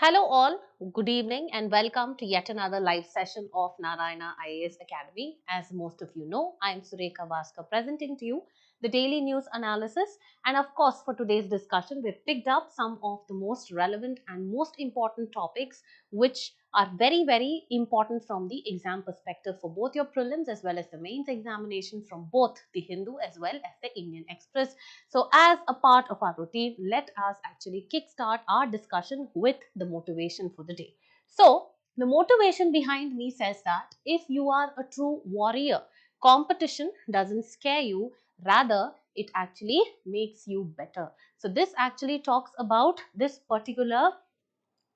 Hello all, good evening and welcome to yet another live session of Narayana IAS Academy. As most of you know, I am Sureka Bhaskar presenting to you the daily news analysis, and of course for today's discussion we've picked up some of the most relevant and most important topics which are very important from the exam perspective for both your prelims as well as the mains examination from both the Hindu as well as the Indian Express. So as a part of our routine, let us actually kickstart our discussion with the motivation for the day. So the motivation behind me says that if you are a true warrior, competition doesn't scare you, rather it actually makes you better. So this actually talks about this particular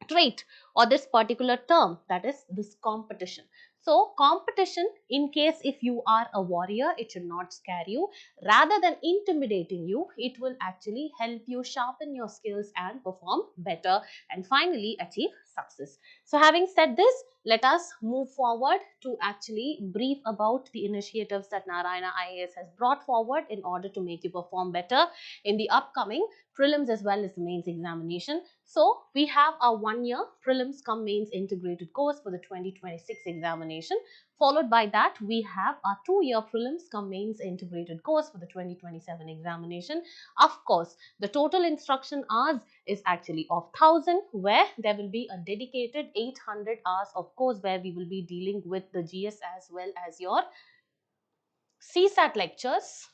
trait or this particular term, that is this competition. So competition, in case if you are a warrior, it should not scare you. Rather than intimidating you, it will actually help you sharpen your skills and perform better and finally achieve success. So having said this, let us move forward to actually brief about the initiatives that Narayana IAS has brought forward in order to make you perform better in the upcoming prelims as well as the mains examination. So we have our 1-year prelims cum mains integrated course for the 2026 examination. Followed by that, we have our 2-year prelims cum mains integrated course for the 2027 examination. Of course, the total instruction hours is actually of 1000, where there will be a dedicated 800 hours of course where we will be dealing with the GS as well as your CSAT lectures.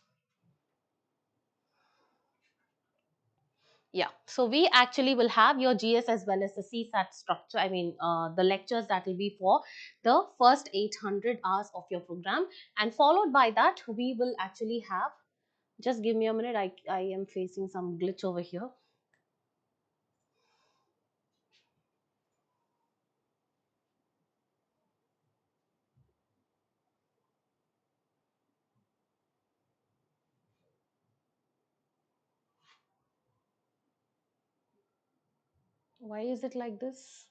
Yeah, so we actually will have your GS as well as the CSAT structure. The lectures that will be for the first 800 hours of your program, and followed by that, we will actually have. Just give me a minute. I am facing some glitch over here. Why is it like this?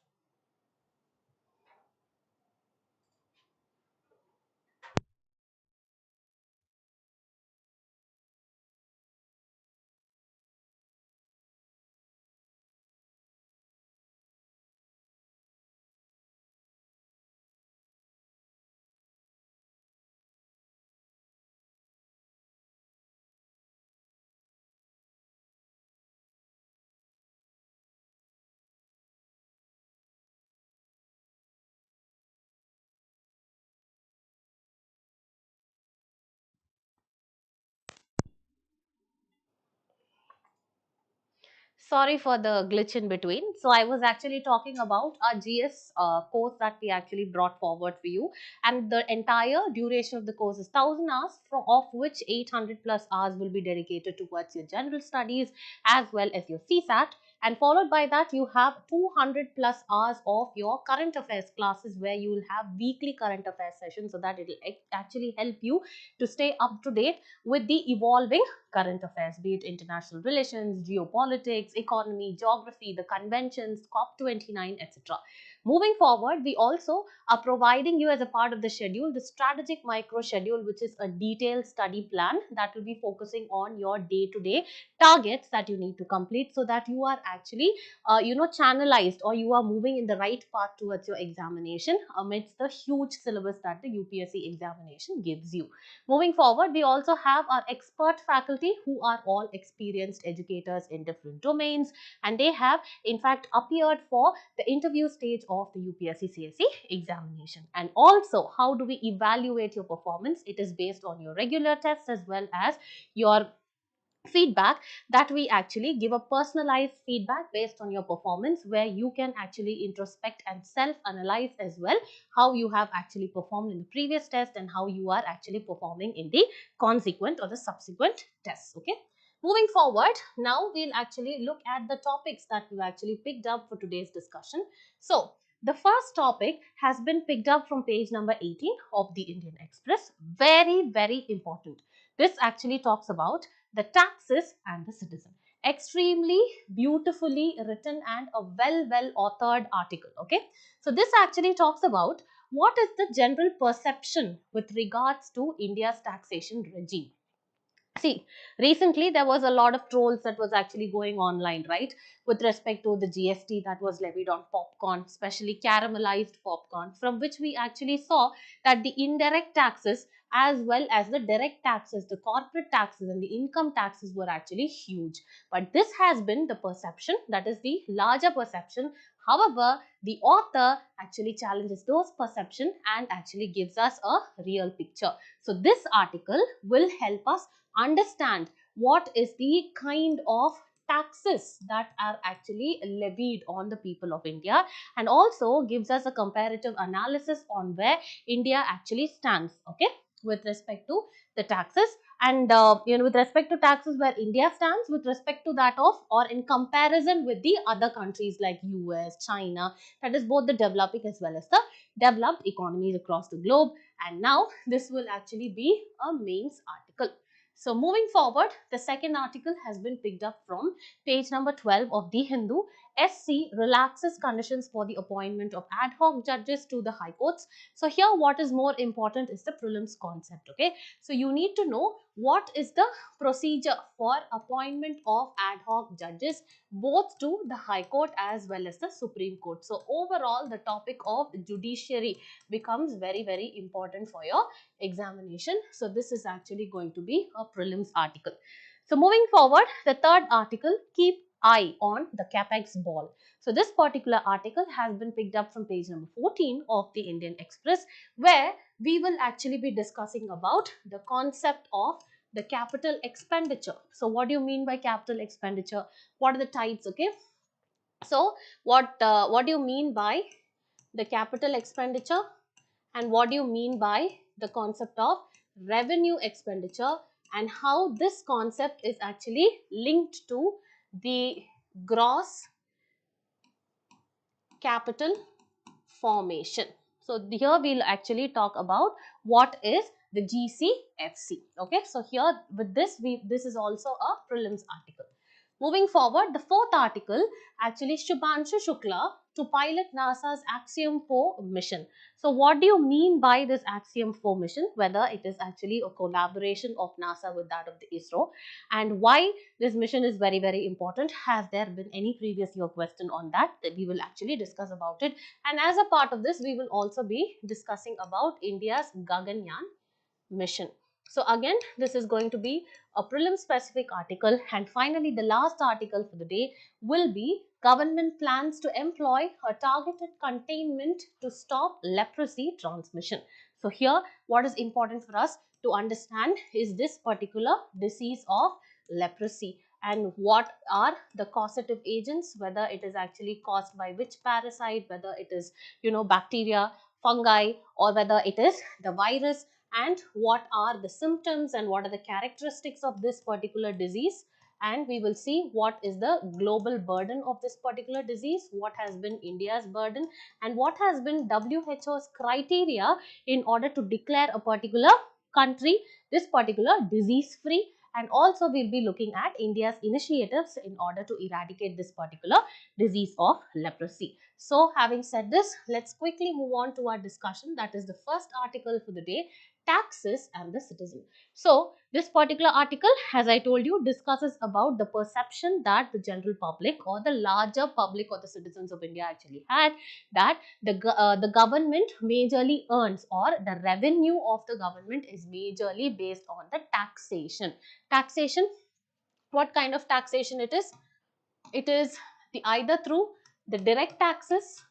Sorry for the glitch in between. So I was actually talking about our GS course that we actually brought forward for you, and the entire duration of the course is 1000 hours, of which 800 plus hours will be dedicated towards your general studies as well as your CSAT, and followed by that you have 200 plus hours of your current affairs classes where you will have weekly current affairs sessions, so that it will actually help you to stay up to date with the evolving current affairs, be it international relations, geopolitics, economy, geography, the conventions, COP29, etc. Moving forward, we also are providing you as a part of the schedule the strategic micro schedule, which is a detailed study plan that will be focusing on your day-to-day targets that you need to complete, so that you are actually channelized, or you are moving in the right path towards your examination amidst the huge syllabus that the UPSC examination gives you. Moving forward, we also have our expert faculty who are all experienced educators in different domains, and they have in fact appeared for the interview stage of the UPSC CSE examination. And also, how do we evaluate your performance? It is based on your regular tests as well as your feedback, that we actually give a personalized feedback based on your performance, where you can actually introspect and self-analyze as well how you have actually performed in the previous test and how you are actually performing in the consequent or the subsequent tests. Okay, moving forward, now we'll actually look at the topics that we've actually picked up for today's discussion. So the first topic has been picked up from page number 18 of the Indian Express. Very important. This actually talks about the taxes and the citizen. Extremely beautifully written and a well authored article. Okay, so this actually talks about what is the general perception with regards to India's taxation regime. See, recently there was a lot of trolls that was actually going online, right? With respect to the GST that was levied on popcorn, especially caramelized popcorn, from which we actually saw that the indirect taxes as well as the direct taxes, the corporate taxes and the income taxes were actually huge. But this has been the perception, that is the larger perception. However, the author actually challenges those perception and actually gives us a real picture. So this article will help us understand what is the kind of taxes that are actually levied on the people of India, and also gives us a comparative analysis on where India actually stands, okay, with respect to the taxes. And with respect to taxes, where India stands with respect to that of, or in comparison with the other countries like US, China, that is both the developing as well as the developed economies across the globe. And now this will actually be a mains article. So moving forward, the second article has been picked up from page number 12 of the Hindu. SC relaxes conditions for the appointment of ad hoc judges to the high courts. So here what is more important is the prelims concept, okay. So you need to know what is the procedure for appointment of ad hoc judges both to the high court as well as the Supreme Court. So overall the topic of judiciary becomes very important for your examination. So this is actually going to be a prelims article. So moving forward, the third article, keep eye on the Capex ball. So this particular article has been picked up from page number 14 of the Indian Express, where we will actually be discussing about the concept of the capital expenditure. So what do you mean by capital expenditure? What are the types? Okay. So what do you mean by the capital expenditure, and what do you mean by the concept of revenue expenditure, and how this concept is actually linked to the gross capital formation. So here we'll actually talk about what is the GCFC. Okay, so here with this, this is also a prelims article. Moving forward, the fourth article, actually Shubhanshu Shukla to pilot NASA's Axiom 4 mission. So what do you mean by this Axiom 4 mission? Whether it is actually a collaboration of NASA with that of the ISRO, and why this mission is very important. Has there been any previous year question on that? We will actually discuss about it. And as a part of this, we will also be discussing about India's Gaganyaan mission. So again, this is going to be a prelim specific article. And finally, the last article for the day will be government plans to employ a targeted containment to stop leprosy transmission. So here, what is important for us to understand is this particular disease of leprosy, and what are the causative agents, whether it is actually caused by which parasite, whether it is, bacteria, fungi, or whether it is the virus, and what are the symptoms and what are the characteristics of this particular disease. And we will see what is the global burden of this particular disease, what has been India's burden, and what has been WHO's criteria in order to declare a particular country this particular disease free. And also we'll be looking at India's initiatives in order to eradicate this particular disease of leprosy. So having said this, let's quickly move on to our discussion. That is the first article for the day, taxes and the citizen. So this particular article, as I told you, discusses about the perception that the general public or the larger public or the citizens of India actually had, that the government majorly earns, or the revenue of the government is majorly based on the taxation. Taxation, what kind of taxation it is? It is the either through the direct taxes,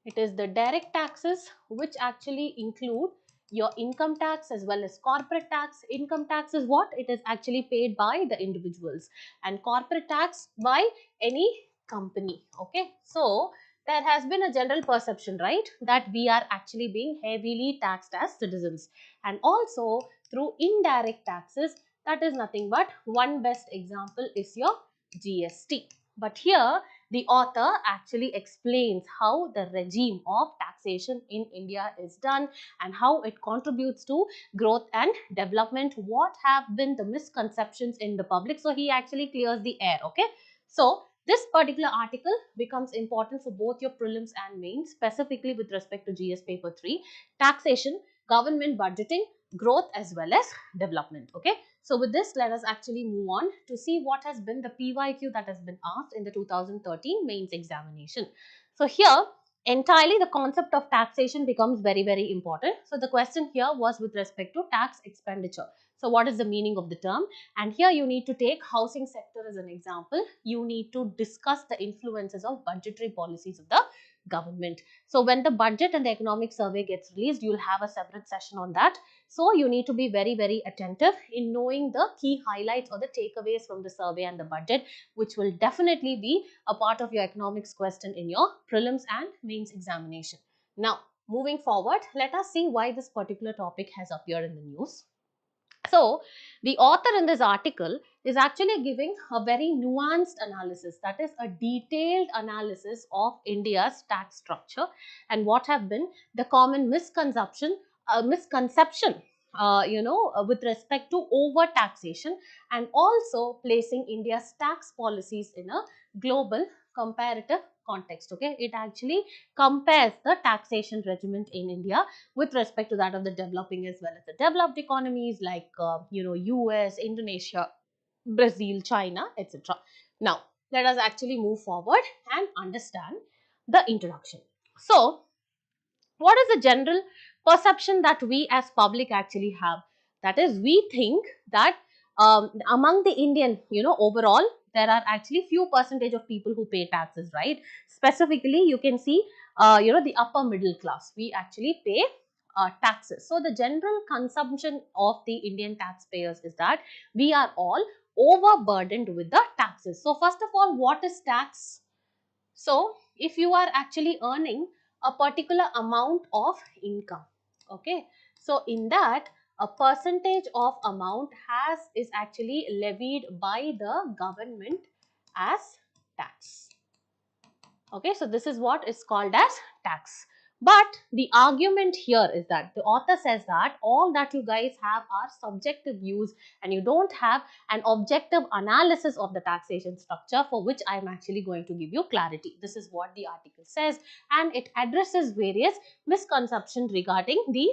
it is the direct taxes which actually include your income tax as well as corporate tax. Income tax is what? It is actually paid by the individuals, and corporate tax by any company. Okay, so there has been a general perception, right, that we are actually being heavily taxed as citizens. And also through indirect taxes, that is nothing but, one best example is your GST. But here the author actually explains how the regime of taxation in India is done and how it contributes to growth and development, what have been the misconceptions in the public. So he actually clears the air. Okay, so this particular article becomes important for both your prelims and mains, specifically with respect to GS paper 3, taxation, government budgeting, growth as well as development. Okay, so with this, let us actually move on to see what has been the PYQ that has been asked in the 2013 mains examination. So here, entirely the concept of taxation becomes very, very important. So the question here was with respect to tax expenditure. So what is the meaning of the term? And here you need to take housing sector as an example. You need to discuss the influences of budgetary policies of the government. So when the budget and the economic survey gets released, you'll have a separate session on that. So you need to be very, very attentive in knowing the key highlights or the takeaways from the survey and the budget, which will definitely be a part of your economics question in your prelims and mains examination. Now, moving forward, let us see why this particular topic has appeared in the news. So, the author in this article is actually giving a very nuanced analysis, that is a detailed analysis of India's tax structure and what have been the common misconception, with respect to over taxation, and also placing India's tax policies in a global comparative context. Okay, it actually compares the taxation regimen in India with respect to that of the developing as well as the developed economies like US, Indonesia, Brazil, China, etc. Now let us actually move forward and understand the introduction. So what is the general perception that we as public actually have? That is, we think that among the Indian, overall, there are actually few percentage of people who pay taxes, right? Specifically, you can see, the upper middle class, we actually pay taxes. So the general consumption of the Indian taxpayers is that we are all overburdened with the taxes. So first of all, what is tax? So if you are actually earning a particular amount of income, okay, so in that a percentage of amount is actually levied by the government as tax. Okay, so this is what is called as tax. But the argument here is that the author says that all that you guys have are subjective views and you don't have an objective analysis of the taxation structure, for which I am actually going to give you clarity. This is what the article says, and it addresses various misconceptions regarding the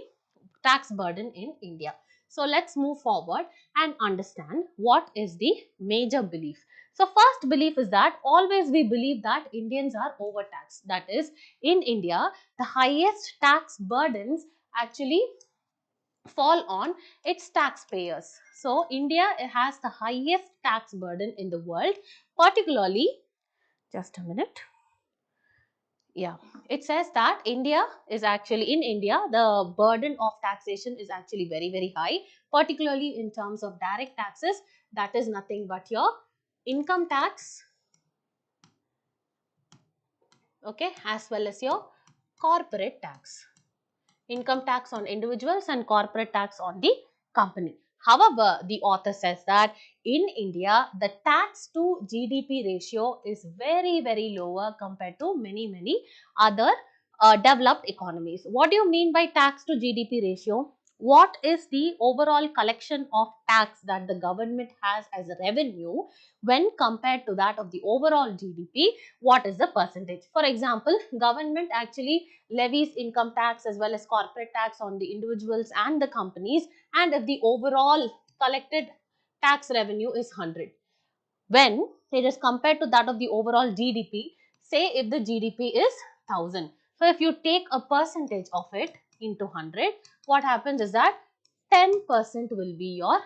tax burden in India. So let's move forward and understand what is the major belief. So first belief is that always we believe that Indians are overtaxed. That is, in India, the highest tax burdens actually fall on its taxpayers. So India has the highest tax burden in the world, particularly, just a minute. Yeah, it says that in India, the burden of taxation is actually very, very high, particularly in terms of direct taxes. That is nothing but your income tax, okay, as well as your corporate tax. Income tax on individuals and corporate tax on the company. However, the author says that in India, the tax to GDP ratio is very, very lower compared to many other developed economies. What do you mean by tax to GDP ratio? What is the overall collection of tax that the government has as a revenue when compared to that of the overall GDP? What is the percentage? For example, government actually levies income tax as well as corporate tax on the individuals and the companies, and if the overall collected tax revenue is 100, when it is compared to that of the overall GDP, say if the GDP is 1000, so if you take a percentage of it into 100, what happens is that 10% will be your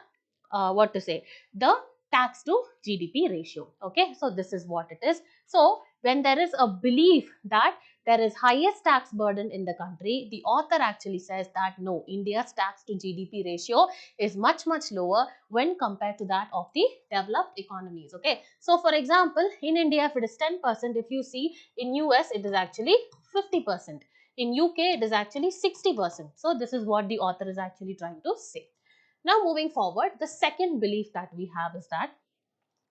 the tax to GDP ratio. Okay, so this is what it is. So when there is a belief that there is highest tax burden in the country, the author actually says that no, India's tax to GDP ratio is much lower when compared to that of the developed economies. Okay, so for example, in India, if it is 10%, if you see in US, it is actually 50%. In UK, it is actually 60%. So this is what the author is actually trying to say. Now moving forward, the second belief that we have is that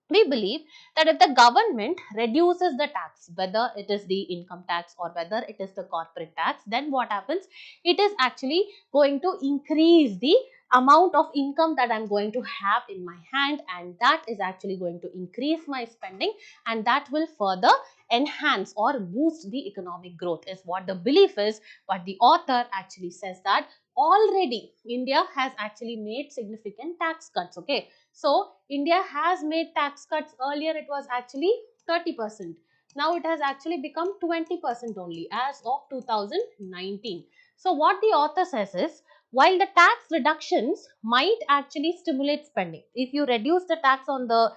we believe that if the government reduces the tax, whether it is the income tax or whether it is the corporate tax, then what happens? It is actually going to increase the amount of income that I'm going to have in my hand, and that is actually going to increase my spending, and that will further enhance or boost the economic growth is what the belief is. But the author actually says that already India has actually made significant tax cuts. Okay, so India has made tax cuts. Earlier it was actually 30%. Now it has actually become 20% only as of 2019. So what the author says is, while the tax reductions might actually stimulate spending, if you reduce the tax on the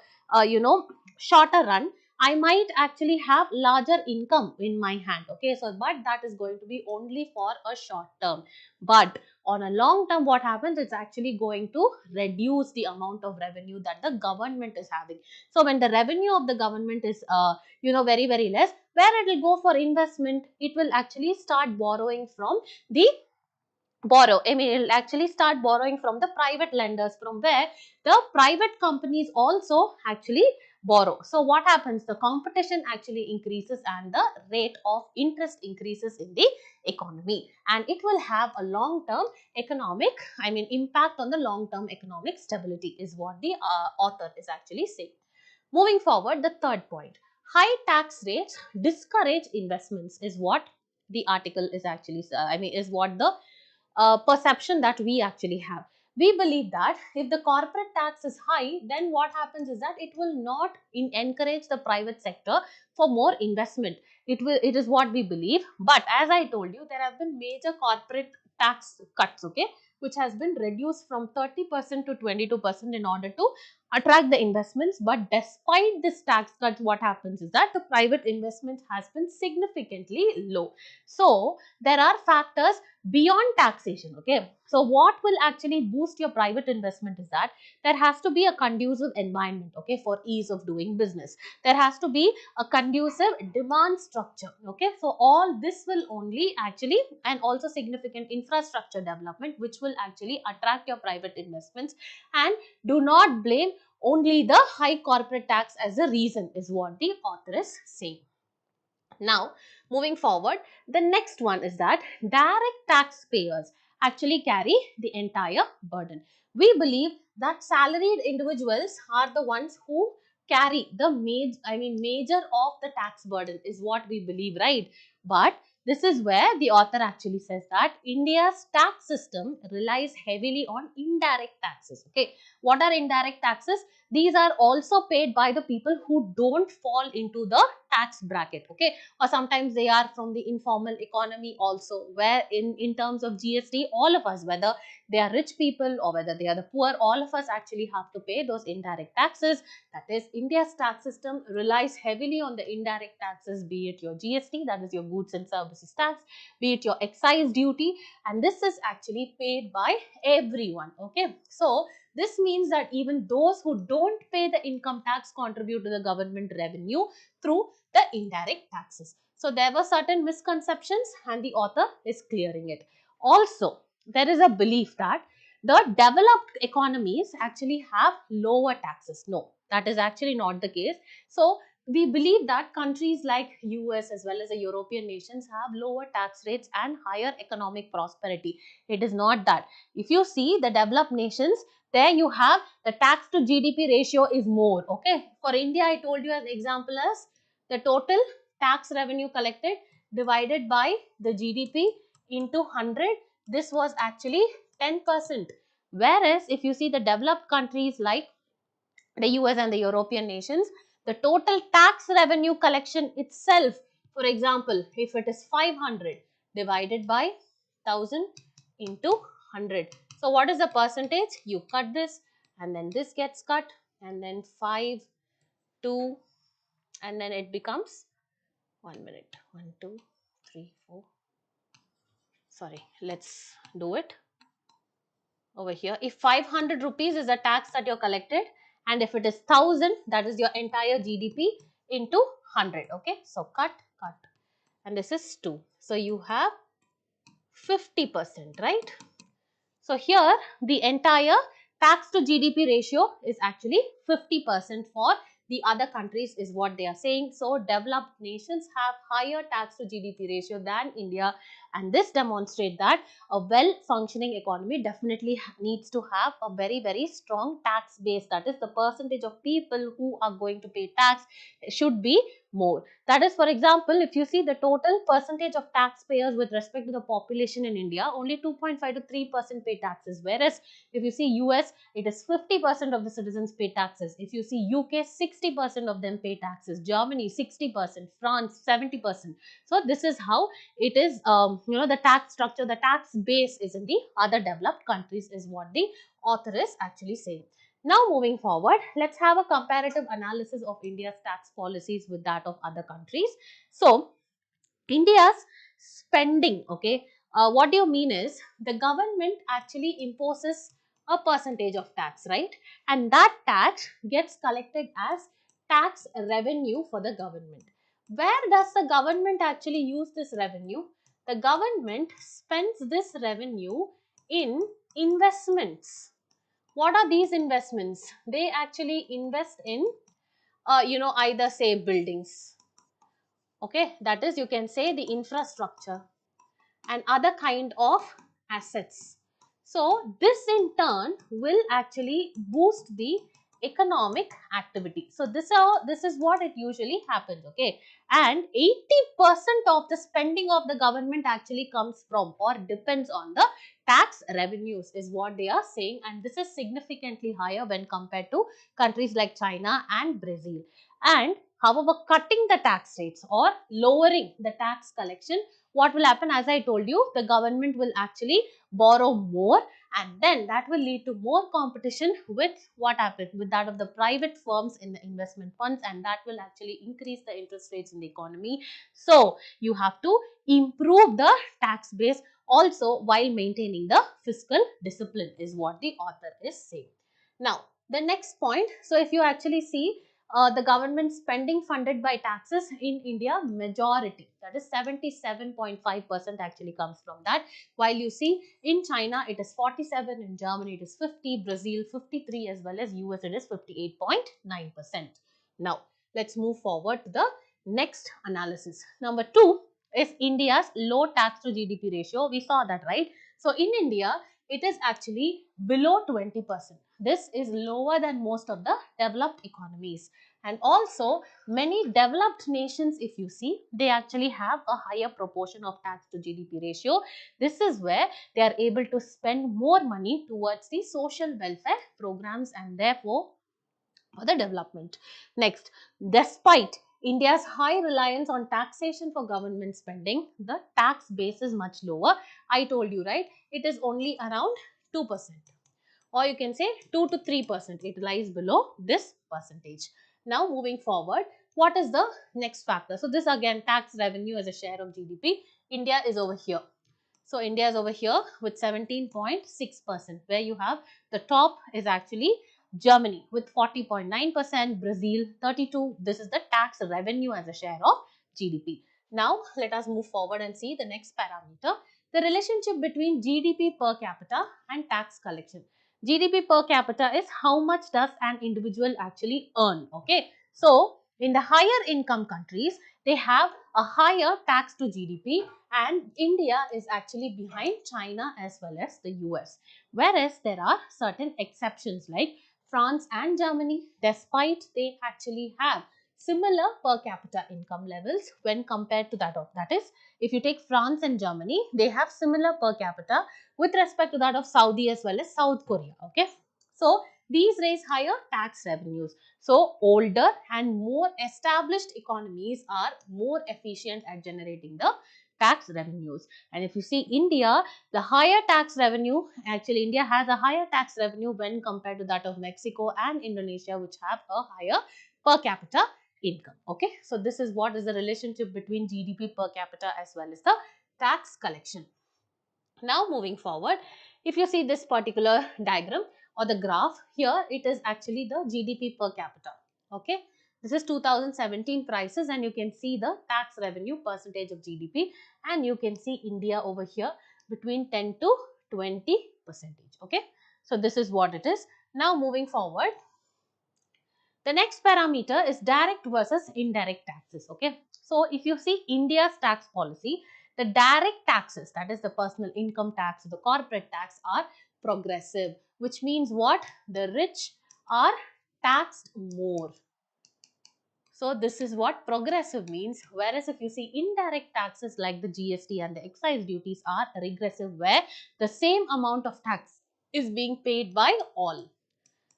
shorter run, I might actually have larger income in my hand. Okay, so but that is going to be only for a short term. But on a long term, what happens? It's actually going to reduce the amount of revenue that the government is having. So when the revenue of the government is very less, where it will go for investment? It will actually start borrowing from the it'll actually start borrowing from the private lenders, from where the private companies also actually borrow. So what happens? The competition actually increases and the rate of interest increases in the economy, and it will have a long term economic, impact on the long term economic stability is what the author is actually saying. Moving forward, the third point, high tax rates discourage investments is what the article is actually, is what the perception that we actually have. We believe that if the corporate tax is high, then what happens is that it will not encourage the private sector for more investment. It is what we believe. But as I told you, there have been major corporate tax cuts, okay, which has been reduced from 30% to 22% in order to attract the investments. But despite this tax cut, what happens is that the private investment has been significantly low. So there are factors beyond taxation. Okay, so what will actually boost your private investment is that there has to be a conducive environment, okay, for ease of doing business. There has to be a conducive demand structure. Okay, so all this will only actually, and also significant infrastructure development, which will actually attract your private investments. And do not blame only the high corporate tax as a reason is what the author is saying. Now, moving forward, the next one is that direct taxpayers actually carry the entire burden. We believe that salaried individuals are the ones who carry the major of the tax burden is what we believe, right? But this is where the author actually says that India's tax system relies heavily on indirect taxes. Okay, what are indirect taxes? These are also paid by the people who don't fall into the tax bracket. Okay, or sometimes they are from the informal economy also, where in terms of GST, all of us, whether they are rich people or whether they are the poor, all of us actually have to pay those indirect taxes. That is, India's tax system relies heavily on the indirect taxes, be it your GST, that is your goods and services tax, be it your excise duty, and this is actually paid by everyone. Okay, so this means that even those who don't pay the income tax contribute to the government revenue through the indirect taxes. So there were certain misconceptions and the author is clearing it. Also, there is a belief that the developed economies actually have lower taxes. No, that is actually not the case. So we believe that countries like US as well as the European nations have lower tax rates and higher economic prosperity. It is not that. If you see the developed nations, there you have the tax to GDP ratio is more. Okay, for India, I told you an example as the total tax revenue collected divided by the GDP into 100. This was actually 10%. Whereas if you see the developed countries like the US and the European nations, the total tax revenue collection itself, for example, if it is 500 divided by 1000 into 100. So what is the percentage? You cut this and then this gets cut and then 5, 2, and then it becomes 1 minute. 1, 2, 3, 4. Sorry, let's do it over here. If 500 rupees is the tax that you're collected, and if it is 1000, that is your entire GDP into 100. Okay, so cut, and this is 2. So you have 50%, right? So here the entire tax to GDP ratio is actually 50% for the other countries is what they are saying. So developed nations have higher tax to GDP ratio than India, And this demonstrates that a well-functioning economy definitely needs to have a very, very strong tax base. That is, the percentage of people who are going to pay tax should be more. That is, for example, if you see the total percentage of taxpayers with respect to the population in India, only 2.5 to 3% pay taxes. Whereas if you see US, it is 50% of the citizens pay taxes. If you see UK, 60% of them pay taxes. Germany, 60%. France, 70%. So this is how it is, the tax structure, the tax base is in the other developed countries, is what the author is actually saying. Now moving forward, let's have a comparative analysis of India's tax policies with that of other countries. So India's spending, okay, what do you mean is the government actually imposes a percentage of tax, right? And that tax gets collected as tax revenue for the government. Where does the government actually use this revenue? The government spends this revenue in investments. What are these investments? They actually invest in, either say buildings. Okay, that is, you can say the infrastructure and other kind of assets. So this in turn will actually boost the economic activity. So this is what it usually happens, okay? And 80% of the spending of the government actually comes from or depends on the tax revenues, is what they are saying, and this is significantly higher when compared to countries like China and Brazil. And however, cutting the tax rates or lowering the tax collection, what will happen? As I told you, the government will actually borrow more, and then that will lead to more competition with what happens with that of the private firms in the investment funds, and that will actually increase the interest rates in the economy. So you have to improve the tax base also while maintaining the fiscal discipline, is what the author is saying. Now the next point, so if you actually see the government spending funded by taxes in India, majority, that is 77.5% actually comes from that. While you see in China it is 47, in Germany it is 50, Brazil 53, as well as US it is 58.9%. Now let's move forward to the next analysis. Number 2 is India's low tax to GDP ratio. We saw that, right? So in India it is actually below 20%. This is lower than most of the developed economies. And also many developed nations, if you see, they actually have a higher proportion of tax to GDP ratio. This is where they are able to spend more money towards the social welfare programs and therefore for the development. Next, despite India's high reliance on taxation for government spending, the tax base is much lower. I told you, right? It is only around 2%. Or you can say 2 to 3%. It lies below this percentage. Now moving forward, what is the next factor? So this again, tax revenue as a share of GDP. India is over here. So India is over here with 17.6%, where you have the top is actually Germany with 40.9%, Brazil 32%. This is the tax revenue as a share of GDP. Now let us move forward and see the next parameter, the relationship between GDP per capita and tax collection. GDP per capita is how much does an individual actually earn, okay? So in the higher income countries, they have a higher tax to GDP, and India is actually behind China as well as the US. Whereas there are certain exceptions like France and Germany, despite they actually have similar per capita income levels when compared to that is, if you take France and Germany, they have similar per capita with respect to that of Saudi as well as South Korea, okay? So these raise higher tax revenues. So older and more established economies are more efficient at generating the tax revenues. And if you see India, the higher tax revenue, actually India has a higher tax revenue when compared to that of Mexico and Indonesia, which have a higher per capita income, okay? So this is what is the relationship between GDP per capita as well as the tax collection. Now moving forward, if you see this particular diagram or the graph, here it is actually the GDP per capita, okay? This is 2017 prices, and you can see the tax revenue percentage of GDP, and you can see India over here between 10 to 20%, okay? So this is what it is. Now moving forward, the next parameter is direct versus indirect taxes, okay? So if you see India's tax policy, The direct taxes, that is the personal income tax, the corporate tax, are progressive, which means what? The rich are taxed more. So this is what progressive means. Whereas if you see indirect taxes like the GST and the excise duties are regressive, where the same amount of tax is being paid by all.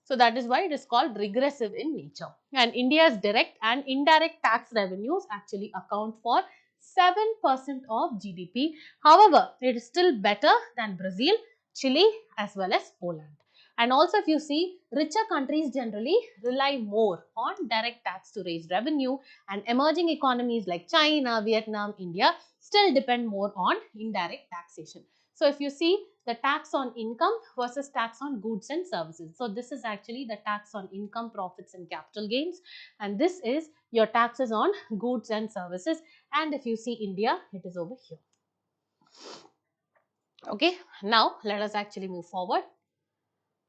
So that is why it is called regressive in nature. And India's direct and indirect tax revenues actually account for 7% of GDP. However, it is still better than Brazil, Chile as well as Poland. And also if you see, richer countries generally rely more on direct tax to raise revenue, and emerging economies like China, Vietnam, India still depend more on indirect taxation. So if you see, the tax on income versus tax on goods and services. So this is actually the tax on income, profits and capital gains, and this is your taxes on goods and services. And if you see India, it is over here. Okay, now let us actually move forward.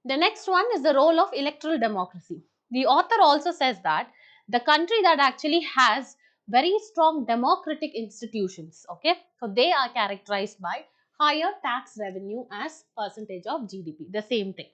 The next one is the role of electoral democracy. The author also says that the country that actually has very strong democratic institutions, okay, so they are characterized by higher tax revenue as percentage of GDP, the same thing.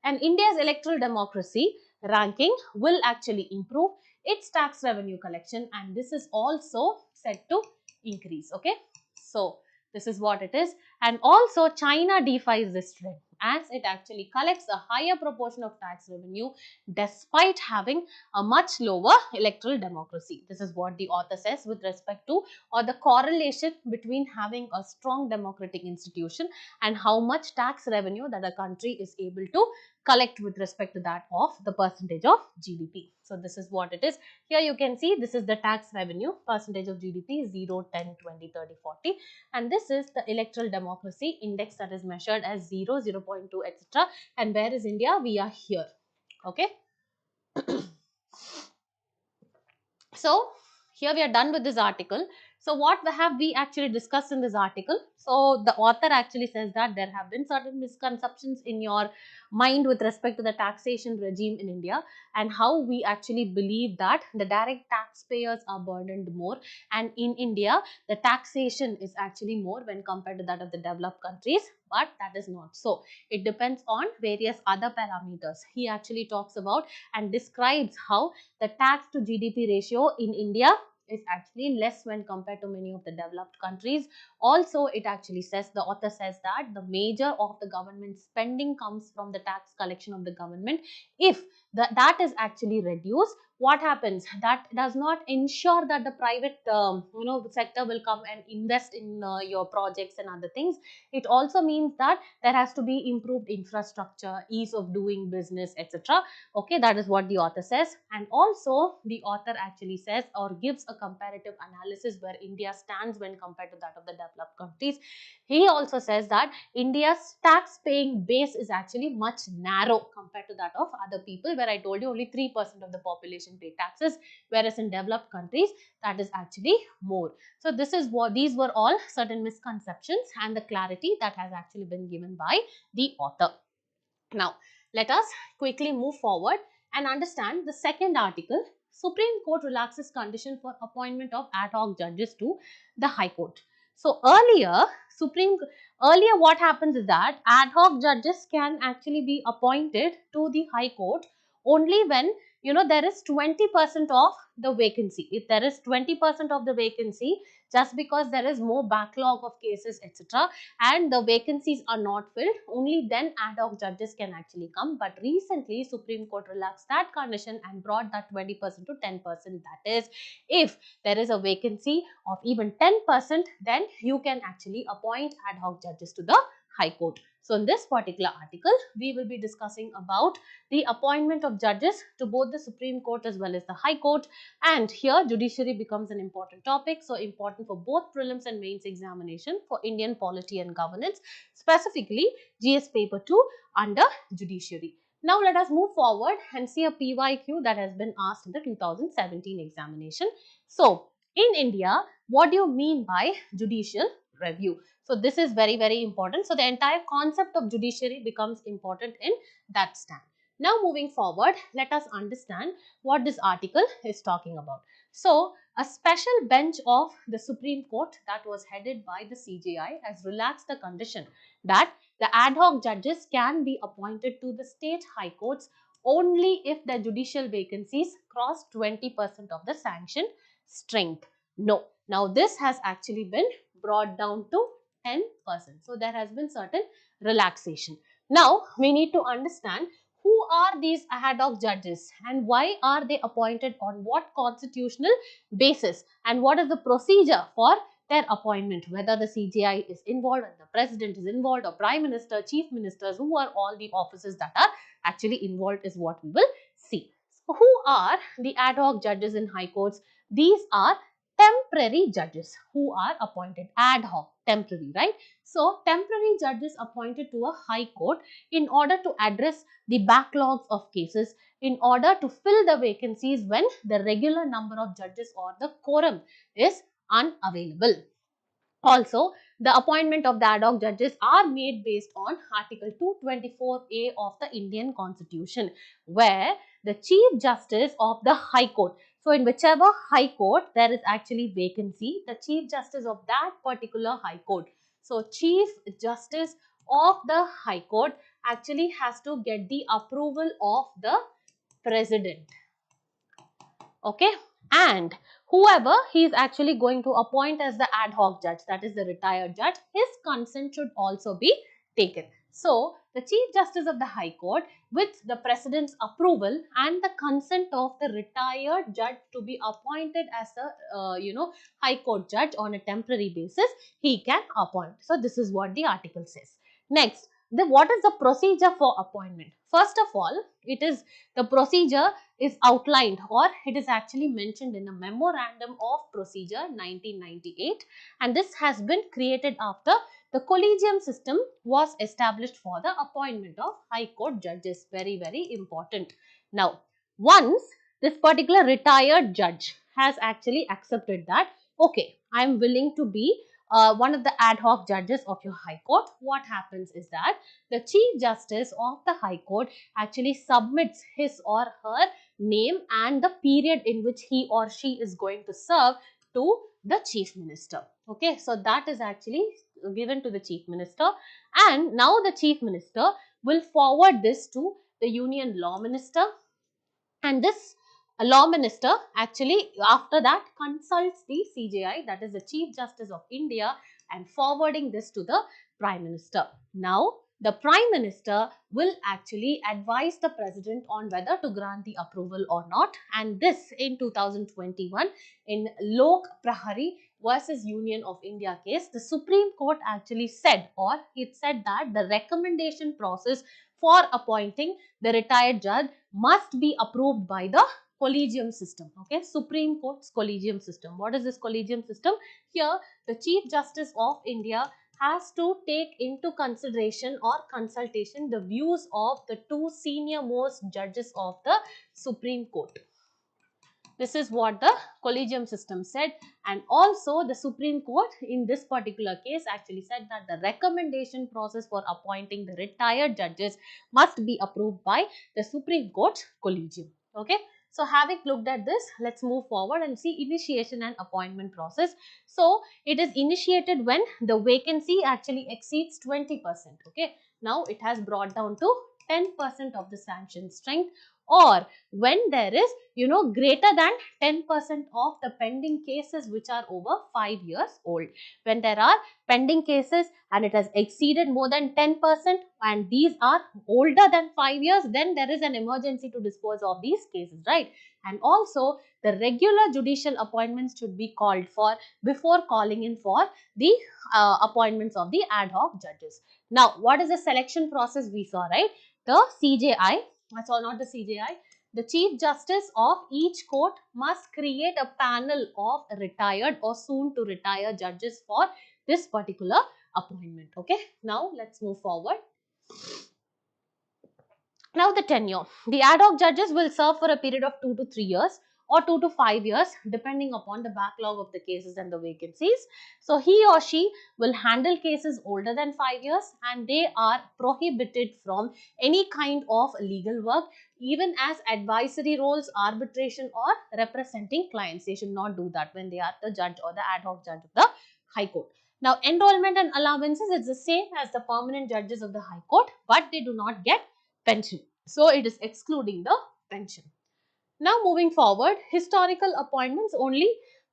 And India's electoral democracy ranking will actually improve its tax revenue collection, and this is also set to increase, okay. So this is what it is. And also China defies this trend, as it actually collects a higher proportion of tax revenue despite having a much lower electoral democracy. This is what the author says with respect to, or the correlation between having a strong democratic institution and how much tax revenue that a country is able to collect with respect to that of the percentage of GDP. So this is what it is. Here you can see this is the tax revenue percentage of GDP 0, 10, 20, 30, 40, and this is the electoral democracy index that is measured as 0, 0.2, etc. And where is India? We are here. Okay. So here we are done with this article. So what have we actually discussed in this article? So the author actually says that there have been certain misconceptions in your mind with respect to the taxation regime in India, and how we actually believe that the direct taxpayers are burdened more, and in India the taxation is actually more when compared to that of the developed countries, but that is not so. It depends on various other parameters. He actually talks about and describes how the tax to GDP ratio in India is actually less when compared to many of the developed countries. Also, it actually says, the author says that the major of the government spending comes from the tax collection of the government. If that is actually reduced, what happens? That does not ensure that the private sector will come and invest in your projects and other things. It also means that there has to be improved infrastructure, ease of doing business, etc. Okay, that is what the author says. And also the author actually says or gives a comparative analysis where India stands when compared to that of the developed countries. He also says that India's tax paying base is actually much narrow compared to that of other people, where I told you only 3% of the population pay taxes, whereas in developed countries that is actually more. So this is what, these were all certain misconceptions and the clarity that has actually been given by the author. Now, let us quickly move forward and understand the second article. Supreme Court relaxes condition for appointment of ad hoc judges to the High Court. So earlier what happens is that ad hoc judges can actually be appointed to the High Court only when there is 20% of the vacancy. If there is 20% of the vacancy, just because there is more backlog of cases, etc., and the vacancies are not filled, only then ad hoc judges can actually come. But recently Supreme Court relaxed that condition and brought that 20% to 10%. That is, if there is a vacancy of even 10%, then you can actually appoint ad hoc judges to the High Court. So in this particular article, we will be discussing about the appointment of judges to both the Supreme Court as well as the High Court. And here judiciary becomes an important topic, so important for both prelims and mains examination for Indian polity and governance, specifically GS paper 2 under judiciary. Now let us move forward and see a PYQ that has been asked in the 2017 examination. So in India, what do you mean by judicial review? So this is very, very important. So the entire concept of judiciary becomes important in that stand. Now moving forward, let us understand what this article is talking about. So, a special bench of the Supreme Court that was headed by the CJI has relaxed the condition that the ad hoc judges can be appointed to the state high courts only if the judicial vacancies cross 20% of the sanctioned strength. No. Now, this has actually been brought down to 10%. So, there has been certain relaxation. Now, we need to understand who are these ad hoc judges and why are they appointed on what constitutional basis and what is the procedure for their appointment, whether the CJI is involved and the president is involved or prime minister, chief ministers, who are all the offices that are actually involved is what we will see. So, who are the ad hoc judges in high courts? These are temporary judges who are appointed ad hoc, temporary, right? So, temporary judges appointed to a high court in order to address the backlogs of cases, in order to fill the vacancies when the regular number of judges or the quorum is unavailable. Also, the appointment of the ad hoc judges are made based on Article 224A of the Indian Constitution, where the Chief Justice of the High Court, so in whichever High Court there is actually vacancy, the Chief Justice of that particular High Court, so Chief Justice of the High Court actually has to get the approval of the President. Okay, and whoever he is actually going to appoint as the ad hoc judge, that is the retired judge, his consent should also be taken. So, the Chief Justice of the High Court, with the President's approval and the consent of the retired judge to be appointed as the High Court judge on a temporary basis, he can appoint. So, this is what the article says. Next, what is the procedure for appointment? First of all, it is the procedure is outlined, or it is actually mentioned in a memorandum of procedure 1998, and this has been created after the collegium system was established for the appointment of high court judges. Very, very important. Now, once this particular retired judge has actually accepted that, okay, I am willing to be one of the ad hoc judges of your high court, what happens is that the Chief Justice of the High Court actually submits his or her name and the period in which he or she is going to serve to the Chief Minister. Okay, so that is actually given to the Chief Minister, and now the Chief Minister will forward this to the Union Law Minister, and this law minister actually after that consults the CJI, that is the Chief Justice of India, and forwarding this to the Prime Minister. Now, the Prime Minister will actually advise the President on whether to grant the approval or not, and this in 2021 in Lok Prahari versus Union of India case, the Supreme Court actually said, or it said that the recommendation process for appointing the retired judge must be approved by the collegium system. Okay, Supreme Court's collegium system. What is this collegium system? Here, the Chief Justice of India has to take into consideration or consultation the views of the two senior most judges of the Supreme Court. This is what the collegium system said, and also the Supreme Court in this particular case actually said that the recommendation process for appointing the retired judges must be approved by the Supreme Court collegium. Okay. So, having looked at this, let's move forward and see initiation and appointment process. So, it is initiated when the vacancy actually exceeds 20%. Okay. Now, it has brought down to 10% of the sanction strength, or when there is greater than 10% of the pending cases which are over 5 years old. When there are pending cases and it has exceeded more than 10% and these are older than 5 years, then there is an emergency to dispose of these cases, right? And also the regular judicial appointments should be called for before calling in for the appointments of the ad hoc judges. Now, what is the selection process we saw, right? The CJI, so not the CJI, the Chief Justice of each court must create a panel of retired or soon to retire judges for this particular appointment. Okay, now let's move forward. Now the tenure. The ad hoc judges will serve for a period of 2 to 3 years or 2 to 5 years, depending upon the backlog of the cases and the vacancies. So he or she will handle cases older than 5 years, and they are prohibited from any kind of legal work, even as advisory roles, arbitration, or representing clients. They should not do that when they are the judge or the ad hoc judge of the High Court. Now, enrollment and allowances is the same as the permanent judges of the High Court, but they do not get pension. So, it is excluding the pension. Now, moving forward, historical appointments, only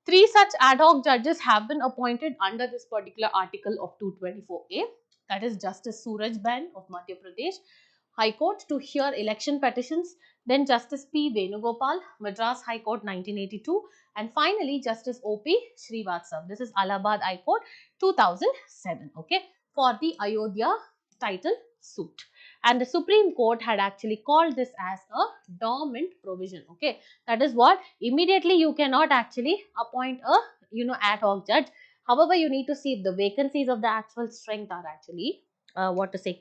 3 such ad hoc judges have been appointed under this particular article of 224A. That is Justice Suraj Bain of Madhya Pradesh High Court to hear election petitions, then Justice P. Venugopal, Madras High Court 1982, and finally Justice O.P. Srivastav. This is Allahabad High Court 2007, okay, for the Ayodhya title suit. And the Supreme Court had actually called this as a dormant provision, okay. That is what, immediately you cannot actually appoint a, ad hoc judge. However, you need to see if the vacancies of the actual strength are actually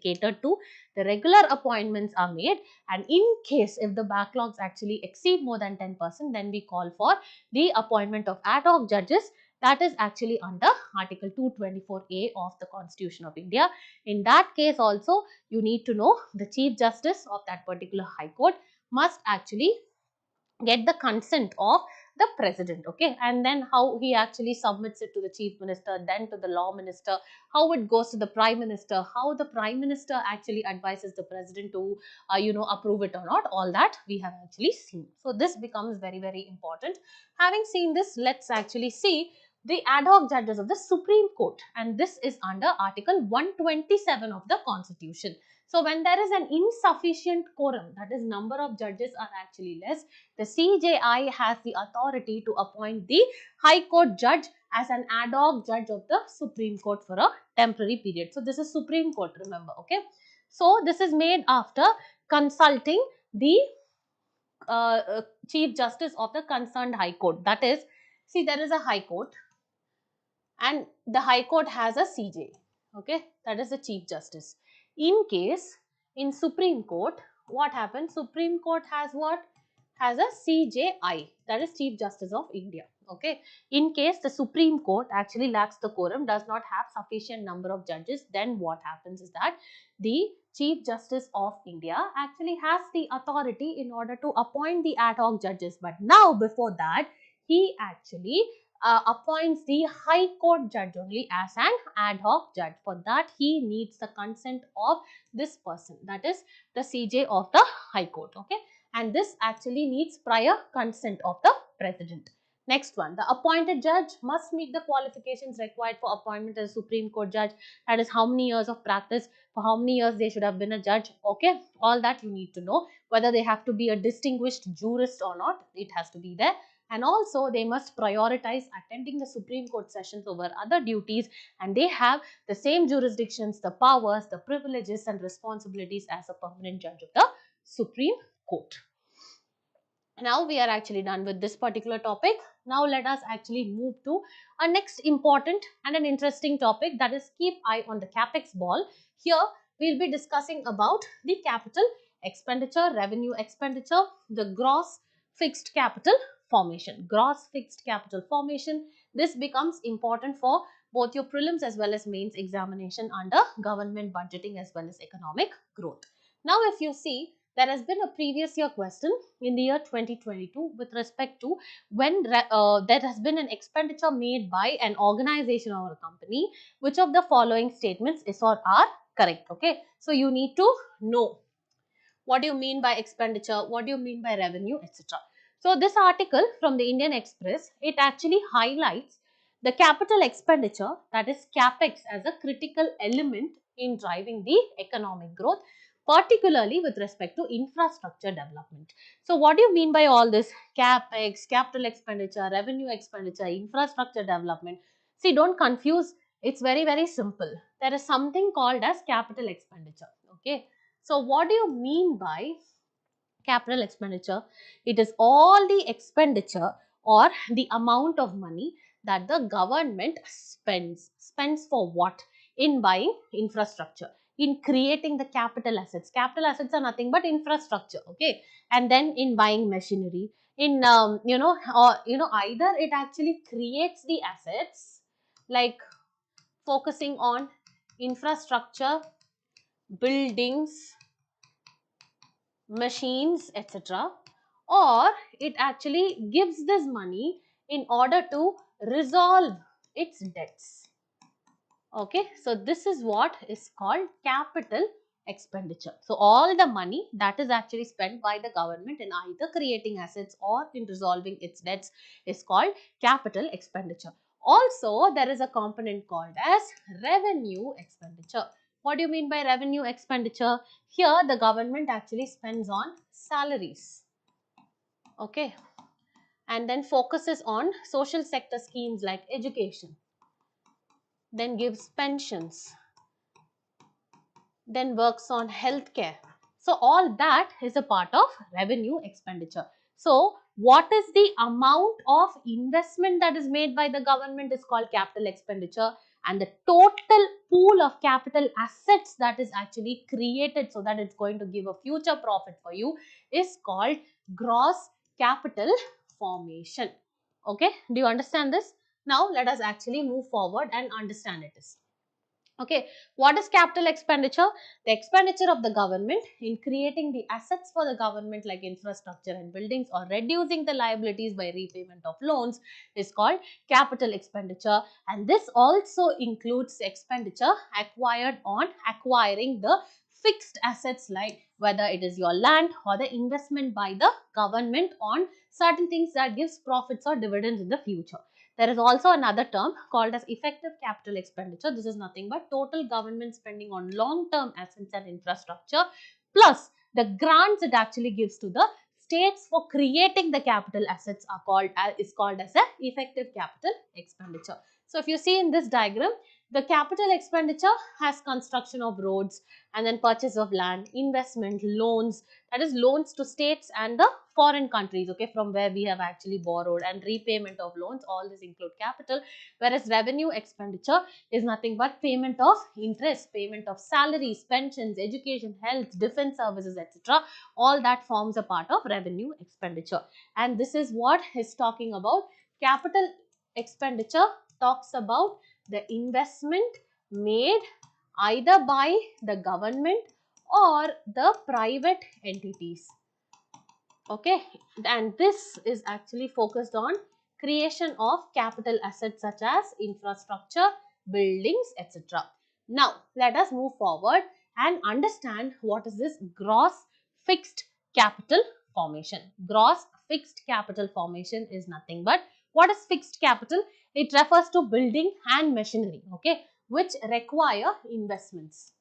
catered to. The regular appointments are made, and in case if the backlogs actually exceed more than 10%, then we call for the appointment of ad hoc judges. That is actually under Article 224A of the Constitution of India. In that case also, you need to know the Chief Justice of that particular High Court must actually get the consent of the president, okay, and then how he actually submits it to the chief minister, then to the law minister, how it goes to the prime minister, how the prime minister actually advises the president to approve it or not. All that we have actually seen. So this becomes very, very important. Having seen this, let's actually see the ad hoc judges of the Supreme Court, and this is under Article 127 of the Constitution. So when there is an insufficient quorum, that is number of judges are actually less, the CJI has the authority to appoint the High Court judge as an ad hoc judge of the Supreme Court for a temporary period. So this is Supreme Court, remember, okay. So this is made after consulting the Chief Justice of the concerned High Court. That is, see, there is a High Court and the High Court has a CJ, okay, that is the Chief Justice. In case in Supreme Court, what happens? Supreme Court has what? Has a CJI, that is Chief Justice of India, okay. In case the Supreme Court actually lacks the quorum, does not have sufficient number of judges, then what happens is that the Chief Justice of India actually has the authority in order to appoint the ad hoc judges. But now before that, he actually appoints the High Court judge only as an ad hoc judge. For that, he needs the consent of this person, that is the CJ of the High Court, okay. And this actually needs prior consent of the president. Next one, the appointed judge must meet the qualifications required for appointment as Supreme Court judge. That is how many years of practice, for how many years they should have been a judge, okay. All that you need to know, whether they have to be a distinguished jurist or not, it has to be there. And also they must prioritize attending the Supreme Court sessions over other duties, and they have the same jurisdictions, the powers, the privileges and responsibilities as a permanent judge of the Supreme Court. Now we are actually done with this particular topic. Now let us actually move to a next important and an interesting topic, that is keep eye on the Capex ball. Here we will be discussing about the capital expenditure, revenue expenditure, the gross fixed capital formation. Gross fixed capital formation, this becomes important for both your prelims as well as mains examination under government budgeting as well as economic growth. Now if you see, there has been a previous year question in the year 2022 with respect to when there has been an expenditure made by an organization or a company, which of the following statements is or are correct, okay. So you need to know what do you mean by expenditure, what do you mean by revenue, etc. So this article from the Indian Express, it actually highlights the capital expenditure, that is Capex, as a critical element in driving the economic growth, particularly with respect to infrastructure development. So what do you mean by all this? Capex, capital expenditure, revenue expenditure, infrastructure development. See, don't confuse. It's very, very simple. There is something called as capital expenditure, okay. So what do you mean by capital expenditure? It is all the expenditure or the amount of money that the government spends. Spends for what? In buying infrastructure. in creating the capital assets. Capital assets are nothing but infrastructure, okay? And then in buying machinery, in either it actually creates the assets, like focusing on infrastructure, buildings, machines, etc., or it actually gives this money in order to resolve its debts. Okay, so this is what is called capital expenditure. So all the money that is actually spent by the government in either creating assets or in resolving its debts is called capital expenditure. Also, there is a component called as revenue expenditure. What do you mean by revenue expenditure? Here the government actually spends on salaries, okay, and then focuses on social sector schemes like education, then gives pensions, then works on healthcare. So all that is a part of revenue expenditure. So what is the amount of investment that is made by the government is called capital expenditure, and the total pool of capital assets that is actually created so that it's going to give a future profit for you is called gross capital formation. Okay, do you understand this? Now let us actually move forward and understand it. Okay, what is capital expenditure? The expenditure of the government in creating the assets for the government like infrastructure and buildings or reducing the liabilities by repayment of loans is called capital expenditure, and this also includes expenditure acquired on acquiring the fixed assets like whether it is your land or the investment by the government on certain things that gives profits or dividends in the future. There is also another term called as effective capital expenditure. This is nothing but total government spending on long-term assets and infrastructure plus the grants it actually gives to the states for creating the capital assets is called as a effective capital expenditure. So if you see in this diagram, the capital expenditure has construction of roads and then purchase of land, investment, loans, that is loans to states and the foreign countries, okay, from where we have actually borrowed, and repayment of loans. All this include capital, whereas revenue expenditure is nothing but payment of interest, payment of salaries, pensions, education, health, defense services, etc. All that forms a part of revenue expenditure, and this is what is talking about. Capital expenditure talks about the investment made either by the government or the private entities. Okay, and this is actually focused on creation of capital assets such as infrastructure, buildings, etc. Now let us move forward and understand what is this gross fixed capital formation. Gross fixed capital formation is nothing but, what is fixed capital? It refers to building and machinery, okay, which require investments.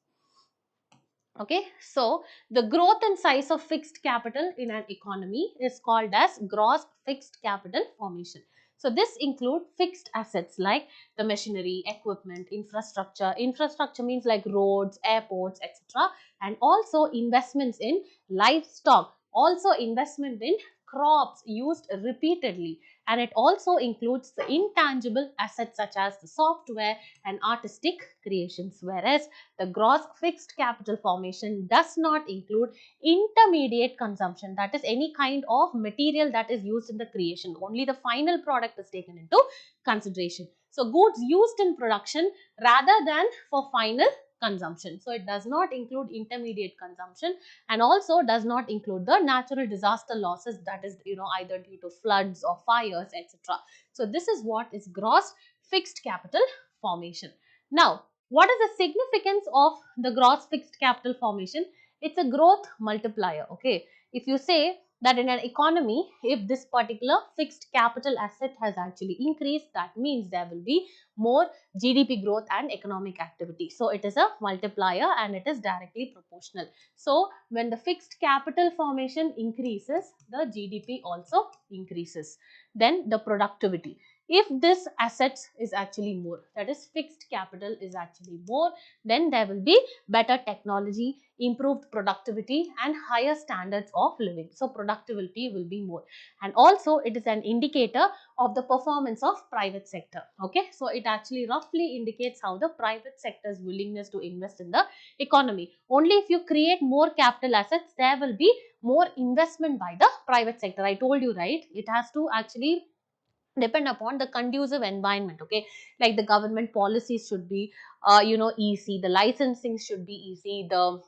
Okay, so the growth and size of fixed capital in an economy is called as gross fixed capital formation. So this include fixed assets like the machinery, equipment, infrastructure. Infrastructure means like roads, airports, etc. And also investments in livestock, also investment in crops used repeatedly, and it also includes the intangible assets such as the software and artistic creations, whereas the gross fixed capital formation does not include intermediate consumption, that is any kind of material that is used in the creation. Only the final product is taken into consideration. So goods used in production rather than for final consumption. So it does not include intermediate consumption, and also does not include the natural disaster losses, that is either due to floods or fires, etc. So this is what is gross fixed capital formation. Now what is the significance of the gross fixed capital formation? It's a growth multiplier. Okay, if you say that in an economy, if this particular fixed capital asset has actually increased, that means there will be more GDP growth and economic activity. So it is a multiplier and it is directly proportional. So when the fixed capital formation increases, the GDP also increases. Then the productivity. If this assets is actually more, that is fixed capital is actually more, then there will be better technology, improved productivity and higher standards of living. So productivity will be more, and also it is an indicator of the performance of private sector. Okay, so it actually roughly indicates how the private sector's willingness to invest in the economy. Only if you create more capital assets, there will be more investment by the private sector. I told you, right, it has to actually depend upon the conducive environment. Okay, like the government policies should be easy, the licensing should be easy, the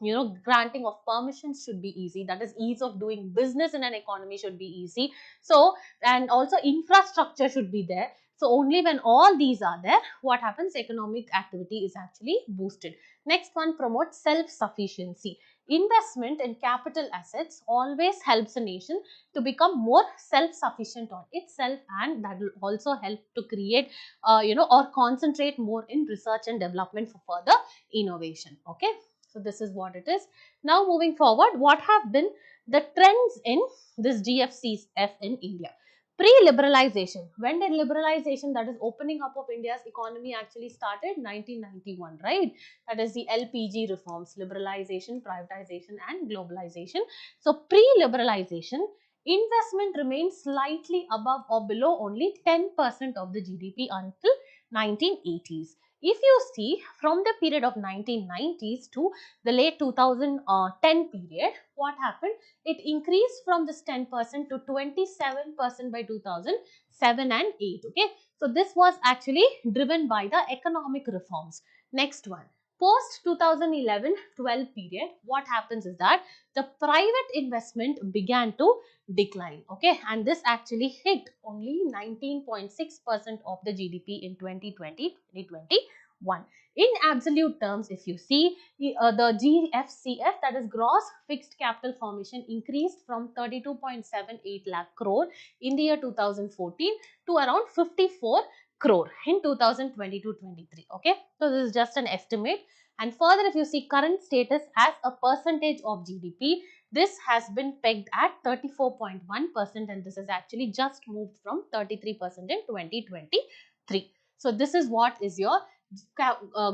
granting of permissions should be easy, that is ease of doing business in an economy should be easy. So, and also infrastructure should be there. So only when all these are there, what happens, economic activity is actually boosted. Next one, promote self sufficiency. Investment in capital assets always helps a nation to become more self-sufficient on itself, and that will also help to create or concentrate more in research and development for further innovation. Okay, so this is what it is. Now moving forward, what have been the trends in this GFCF in India? Pre-liberalization. When did liberalization, that is opening up of India's economy, actually started? 1991, right? That is the LPG reforms, liberalization, privatization and globalization. So pre-liberalization, investment remained slightly above or below only 10% of the GDP until 1980s. If you see from the period of 1990s to the late 2010 period, what happened? It increased from this 10% to 27% by 2007 and 8. Okay, so this was actually driven by the economic reforms. Next one, post 2011-12 period, what happens is that the private investment began to decline. Okay, and this actually hit only 19.6% of the GDP in 2020-2021. In absolute terms, if you see, the GFCF, that is gross fixed capital formation, increased from 32.78 lakh crore in the year 2014 to around 54 crore in 2022-23. Okay, so this is just an estimate. And further, if you see current status as a percentage of GDP, this has been pegged at 34.1%, and this has actually just moved from 33% in 2023. So this is what is your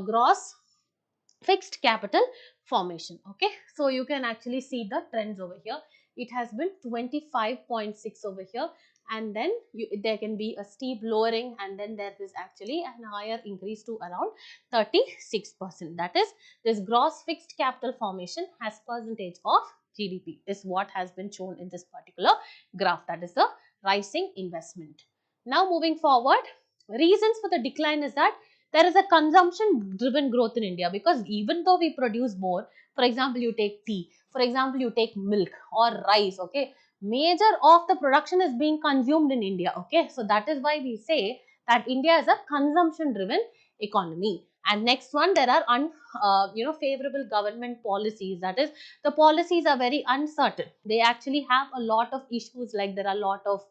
gross fixed capital formation. Okay, so you can actually see the trends over here. It has been 25.6 over here, and then there can be a steep lowering, and then there is actually a higher increase to around 36%. That is, this gross fixed capital formation as percentage of GDP is what has been shown in this particular graph, that is the rising investment. Now moving forward, reasons for the decline is that there is a consumption driven growth in India, because even though we produce more, for example, you take tea, for example, you take milk or rice, okay, major of the production is being consumed in India. Okay, so that is why we say that India is a consumption driven economy. And next one, there are favorable government policies, that is, the policies are very uncertain. They actually have a lot of issues, like there are a lot of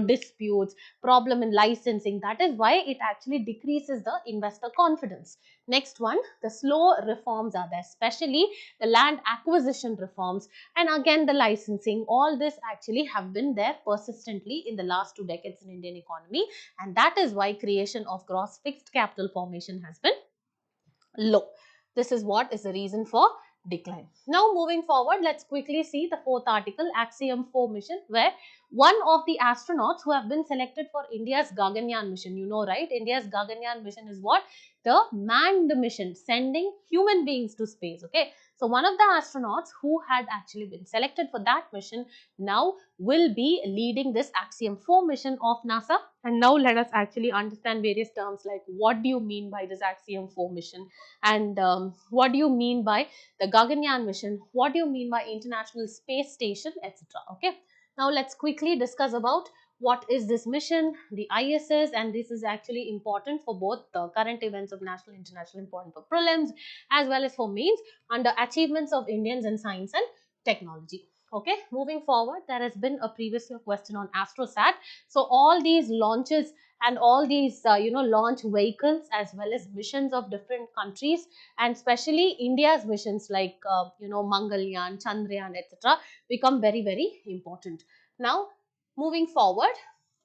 disputes, problem in licensing. That is why it actually decreases the investor confidence. Next one, the slow reforms are there, especially the land acquisition reforms, and again the licensing. All this actually have been there persistently in the last 2 decades in Indian economy, and that is why creation of gross fixed capital formation has been low. This is what is the reason for decline. Now moving forward, let's quickly see the fourth article, Axiom 4 mission, where one of the astronauts who have been selected for India's Gaganyaan mission, you know, right? India's Gaganyaan mission is what? The manned mission, sending human beings to space. Okay, so one of the astronauts who had actually been selected for that mission now will be leading this Axiom 4 mission of NASA. And now let us actually understand various terms, like what do you mean by this Axiom 4 mission, and what do you mean by the Gaganyaan mission, what do you mean by International Space Station, etc. Okay, now let's quickly discuss about what is this mission, the ISS, and this is actually important for both the current events of national and international, important for prelims as well as for mains, under achievements of Indians in science and technology. Okay, moving forward, there has been a previous year question on AstroSat. So all these launches and all these launch vehicles as well as missions of different countries, and especially India's missions like Mangalyaan, Chandrayaan, etc., become very, very important. Now moving forward,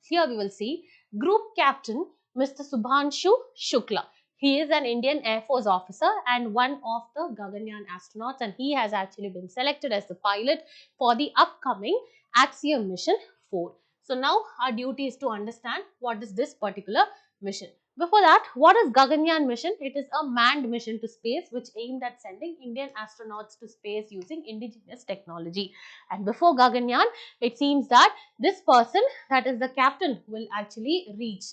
here we will see Group Captain Mr. Subhanshu Shukla. He is an Indian Air Force officer and one of the Gaganyaan astronauts, and he has actually been selected as the pilot for the upcoming Axiom mission 4. So now our duty is to understand what is this particular mission. Before that, what is Gaganyaan mission? It is a manned mission to space which aimed at sending Indian astronauts to space using indigenous technology. And before Gaganyaan, it seems that this person, that is the captain, will actually reach,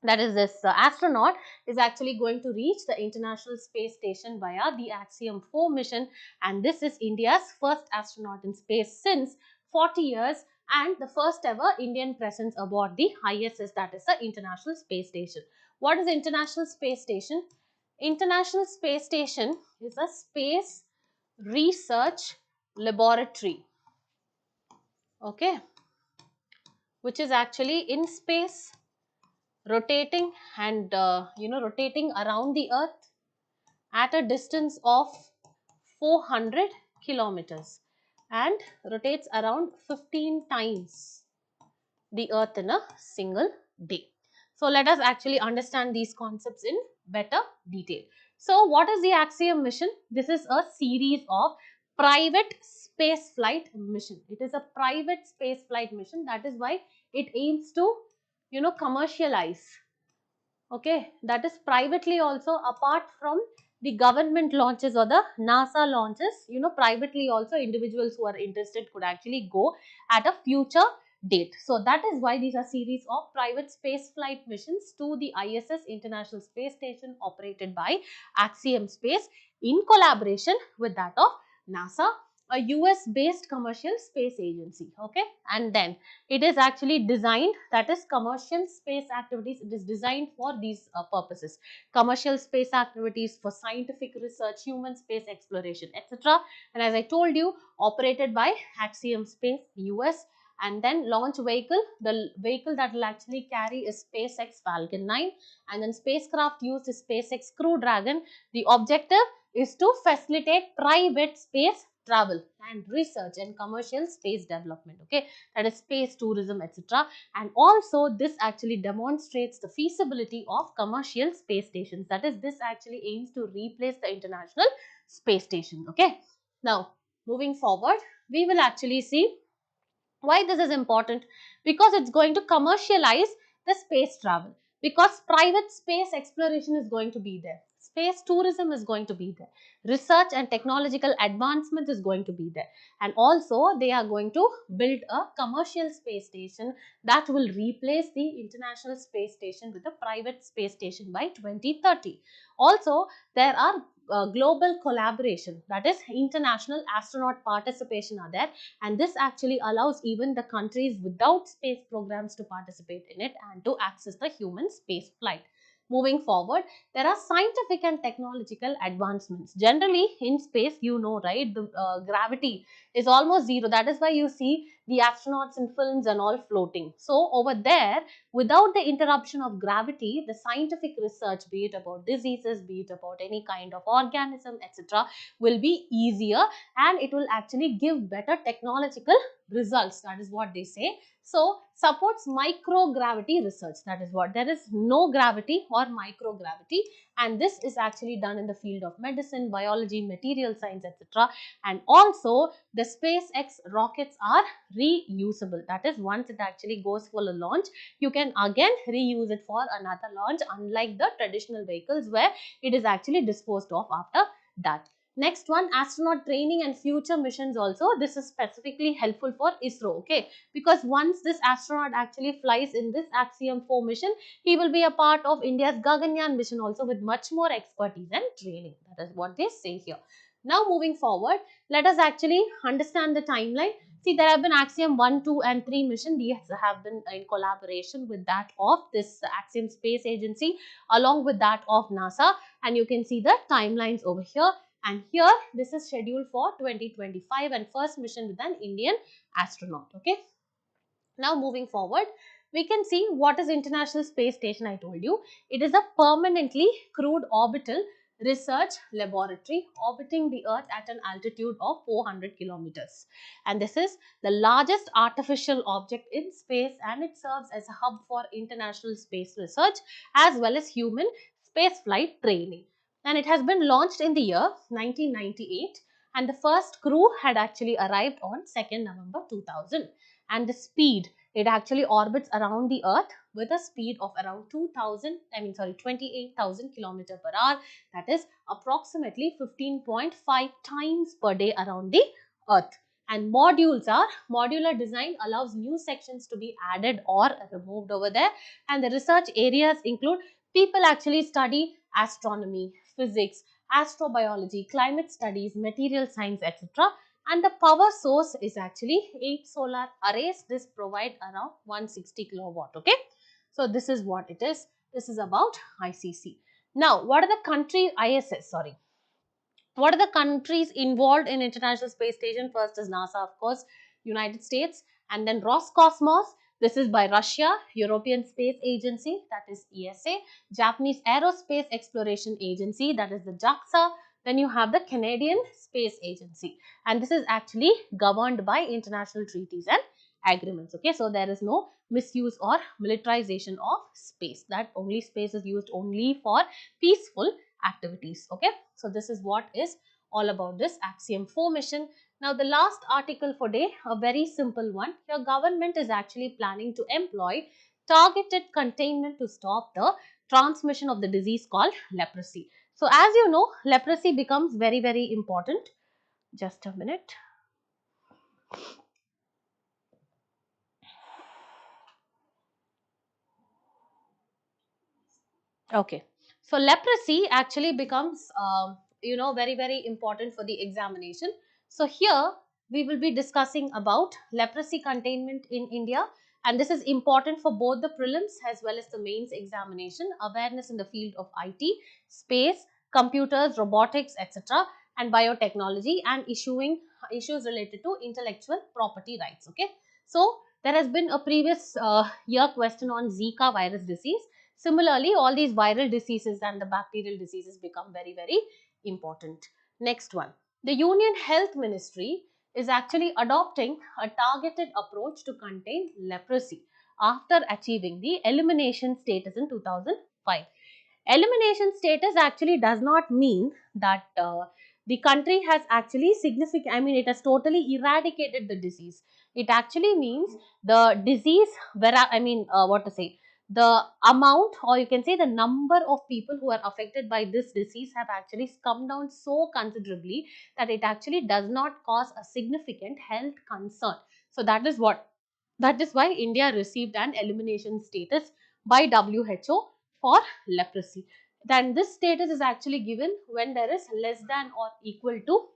that is this astronaut is actually going to reach the International Space Station via the Axiom 4 mission, and this is India's first astronaut in space since 40 years and the first ever Indian presence aboard the ISS, that is the International Space Station. What is International Space Station? International Space Station is a space research laboratory, okay, which is actually in space, rotating and rotating around the earth at a distance of 400 kilometers and rotates around 15 times the earth in a single day. So let us actually understand these concepts in better detail. So what is the Axiom mission? This is a series of private space flight mission. It is a private space flight mission. That is why it aims to commercialize, okay, that is privately also, apart from the government launches or the NASA launches, privately also individuals who are interested could actually go at a future date. So that is why these are series of private space flight missions to the ISS, International Space Station, operated by Axiom Space in collaboration with that of NASA, a US based commercial space agency, okay. And then it is actually designed, that is commercial space activities, it is designed for these purposes: commercial space activities, for scientific research, human space exploration, etc. And as I told you, operated by Axiom Space US. And then launch vehicle, the vehicle that will actually carry is SpaceX Falcon 9, and then spacecraft used is SpaceX Crew Dragon. The objective is to facilitate private space travel and research and commercial space development, okay, that is space tourism, etc. And also this actually demonstrates the feasibility of commercial space stations, that is this actually aims to replace the International Space Station, okay. Now moving forward, we will actually see why this is important, because it's going to commercialize the space travel, because private space exploration is going to be there, space tourism is going to be there, research and technological advancement is going to be there, and also they are going to build a commercial space station that will replace the International Space Station with a private space station by 2030. Also there are global collaboration, that is international astronaut participation are there, and this actually allows even the countries without space programs to participate in it and to access the human space flight. Moving forward, there are scientific and technological advancements. Generally in space, right, the gravity is almost zero. That is why you see the astronauts in films and all floating. So over there, without the interruption of gravity, the scientific research, be it about diseases, be it about any kind of organism, etc., will be easier, and it will actually give better technological results. That is what they say. So supports microgravity research, that is what, there is no gravity or microgravity, and this is actually done in the field of medicine, biology, material science, etc. And also the SpaceX rockets are reusable, that is once it actually goes for a launch, you can again reuse it for another launch, unlike the traditional vehicles where it is actually disposed of after that. Next one, astronaut training and future missions also. This is specifically helpful for ISRO, okay, because once this astronaut actually flies in this Axiom 4 mission, he will be a part of India's Gaganyaan mission also with much more expertise and training. That is what they say here. Now moving forward, let us actually understand the timeline. See, there have been Axiom 1, 2 and 3 mission. These have been in collaboration with that of this Axiom Space Agency along with that of NASA, and you can see the timelines over here. And here this is scheduled for 2025 and first mission with an Indian astronaut, okay. Now moving forward, we can see what is International Space Station. I told you it is a permanently crewed orbital research laboratory orbiting the Earth at an altitude of 400 kilometers. And this is the largest artificial object in space, and it serves as a hub for international space research as well as human spaceflight training. And it has been launched in the year 1998, and the first crew had actually arrived on 2nd November 2000. And the speed, it actually orbits around the Earth with a speed of around 28,000 kilometers per hour, that is approximately 15.5 times per day around the Earth. And modules are modular design, allows new sections to be added or removed over there. And the research areas include, people actually study astronomy, physics, astrobiology, climate studies, material science, etc. And the power source is actually 8 solar arrays. This provide around 160 kilowatt. Okay, so this is what it is. This is about ICC. Now, what are the country ISS? Sorry. What are the countries involved in International Space Station? First is NASA, of course, United States, and then Roscosmos. This is by Russia, European Space Agency, that is ESA, Japanese Aerospace Exploration Agency, that is the JAXA. Then you have the Canadian Space Agency, and this is actually governed by international treaties and agreements. Okay, so there is no misuse or militarization of space. That only space is used only for peaceful activities. Okay, so this is what is all about this Axiom 4 mission. Now the last article for day, a very simple one. Your government is actually planning to employ targeted containment to stop the transmission of the disease called leprosy. So as you know, leprosy becomes very important. Just a minute. Okay, so leprosy actually becomes, very important for the examination. So here we will be discussing about leprosy containment in India, and this is important for both the prelims as well as the mains examination. Awareness in the field of IT, space, computers, robotics, etc., and biotechnology, and issues related to intellectual property rights. Okay, so there has been a previous year question on Zika virus disease. Similarly, all these viral diseases and the bacterial diseases become very important. Next one. The Union Health Ministry is actually adopting a targeted approach to contain leprosy after achieving the elimination status in 2005. Elimination status actually does not mean that the country has actually it has totally eradicated the disease. It actually means the disease, what to say, the amount, or you can say the number of people who are affected by this disease have actually come down so considerably that it actually does not cause a significant health concern. So that is why India received an elimination status by WHO for leprosy. Then this status is actually given when there is less than or equal to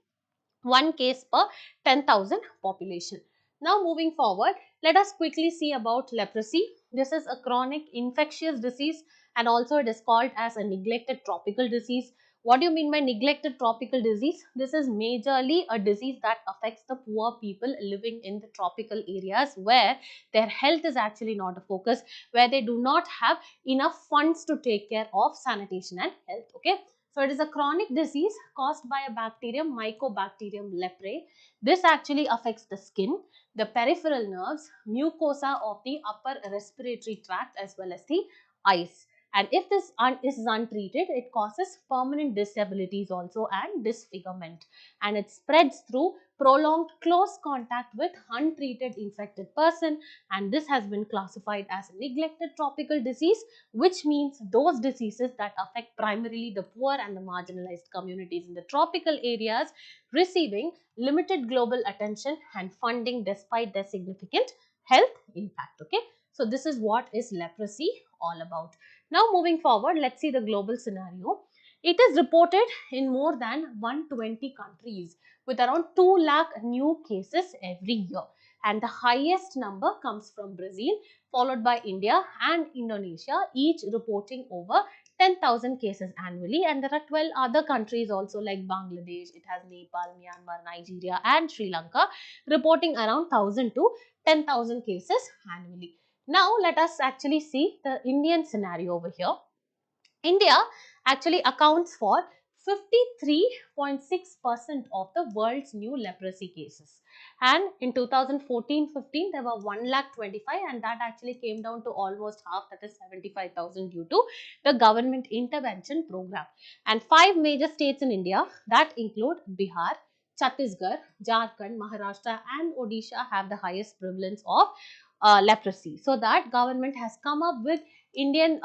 1 case per 10,000 population. Now moving forward, let us quickly see about leprosy. This is a chronic infectious disease, and also it is called as a neglected tropical disease. What do you mean by neglected tropical disease? This is majorly a disease that affects the poor people living in the tropical areas where their health is actually not a focus, where they do not have enough funds to take care of sanitation and health. Okay, so it is a chronic disease caused by a bacterium, Mycobacterium leprae. This actually affects the skin, the peripheral nerves, mucosa of the upper respiratory tract as well as the eyes. And if this is untreated, it causes permanent disabilities also and disfigurement. And it spreads through prolonged close contact with untreated infected person, and this has been classified as a neglected tropical disease, which means those diseases that affect primarily the poor and the marginalized communities in the tropical areas receiving limited global attention and funding despite their significant health impact. Okay, so this is what is leprosy all about. Now moving forward, let's see the global scenario. It is reported in more than 120 countries with around 2 lakh new cases every year, and the highest number comes from Brazil, followed by India and Indonesia, each reporting over 10,000 cases annually. And there are 12 other countries also like Bangladesh, it has Nepal, Myanmar, Nigeria and Sri Lanka reporting around 1,000 to 10,000 cases annually. Now let us actually see the Indian scenario over here. India actually accounts for 53.6% of the world's new leprosy cases. And in 2014-15, there were 1,25,000, and that actually came down to almost half, that is 75,000, due to the government intervention program. And 5 major states in India, that include Bihar, Chhattisgarh, Jharkhand, Maharashtra and Odisha, have the highest prevalence of leprosy. So that government has come up with Indian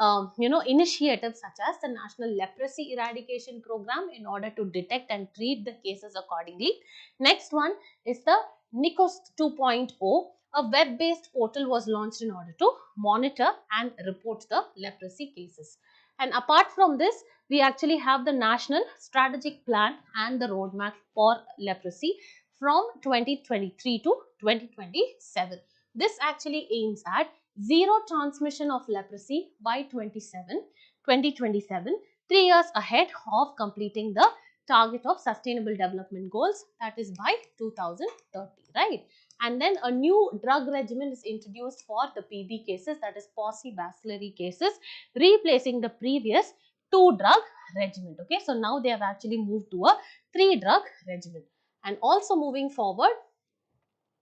initiatives such as the National Leprosy Eradication Program in order to detect and treat the cases accordingly. Next one is the NICOS 2.0. A web-based portal was launched in order to monitor and report the leprosy cases. And apart from this, we actually have the National Strategic Plan and the Roadmap for Leprosy from 2023 to 2027. This actually aims at zero transmission of leprosy by 2027, 3 years ahead of completing the target of Sustainable Development Goals, that is by 2030, right? And then a new drug regimen is introduced for the PB cases, that is paucibacillary cases, replacing the previous 2-drug regimen. Okay, so now they have actually moved to a 3-drug regimen. And also moving forward,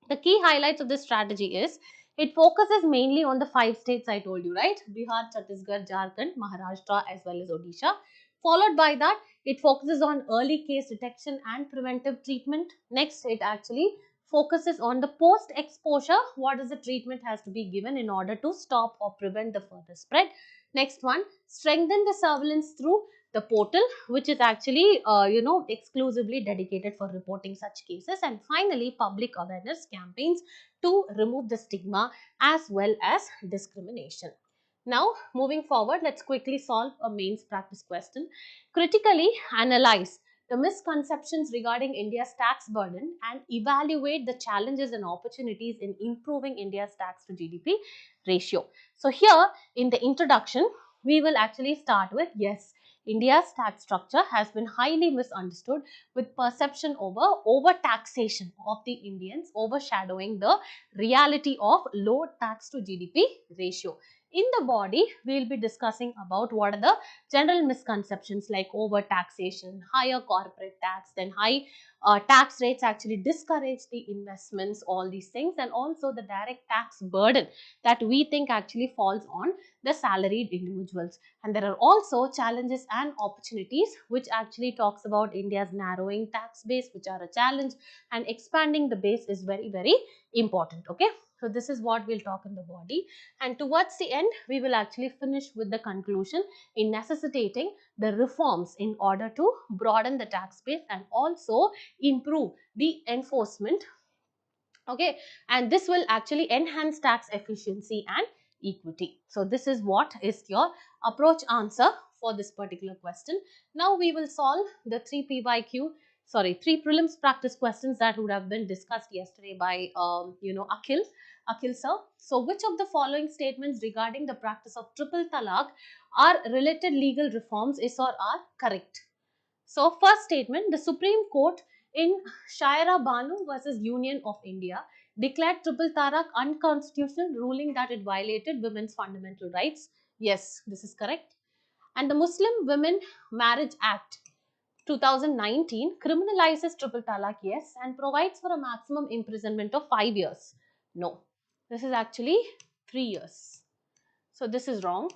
the key highlights of this strategy is it focuses mainly on the 5 states I told you, right? Bihar, Chhattisgarh, Jharkhand, Maharashtra as well as Odisha. Followed by that, it focuses on early case detection and preventive treatment. Next, it actually focuses on the post-exposure. What is the treatment has to be given in order to stop or prevent the further spread. Next one, strengthen the surveillance through the portal, which is actually exclusively dedicated for reporting such cases. And finally, public awareness campaigns to remove the stigma as well as discrimination. Now moving forward, let's quickly solve a mains practice question. Critically analyze the misconceptions regarding India's tax burden and evaluate the challenges and opportunities in improving India's tax to GDP ratio. So here in the introduction, we will actually start with, yes, India's tax structure has been highly misunderstood, with perception over taxation of the Indians overshadowing the reality of low tax to GDP ratio. In the body, we will be discussing about what are the general misconceptions like over taxation, higher corporate tax, then high tax rates actually discourage the investments, all these things, and also the direct tax burden that we think actually falls on the salaried individuals. And there are also challenges and opportunities, which actually talks about India's narrowing tax base, which are a challenge, and expanding the base is very, very important. Okay, so this is what we'll talk in the body, and towards the end we will actually finish with the conclusion in necessitating the reforms in order to broaden the tax base and also improve the enforcement. Okay, and this will actually enhance tax efficiency and equity. So this is what is your approach answer for this particular question. Now we will solve the 3 prelims practice questions that would have been discussed yesterday by Akhil sir. So which of the following statements regarding the practice of triple talaq are related legal reforms is or are correct? So first statement, the Supreme Court in Shaira Banu versus Union of India declared triple talaq unconstitutional, ruling that it violated women's fundamental rights. Yes, this is correct. And the Muslim Women Marriage Act 2019 criminalizes triple talaq, yes, and provides for a maximum imprisonment of 5 years. No, this is actually 3 years. So this is wrong.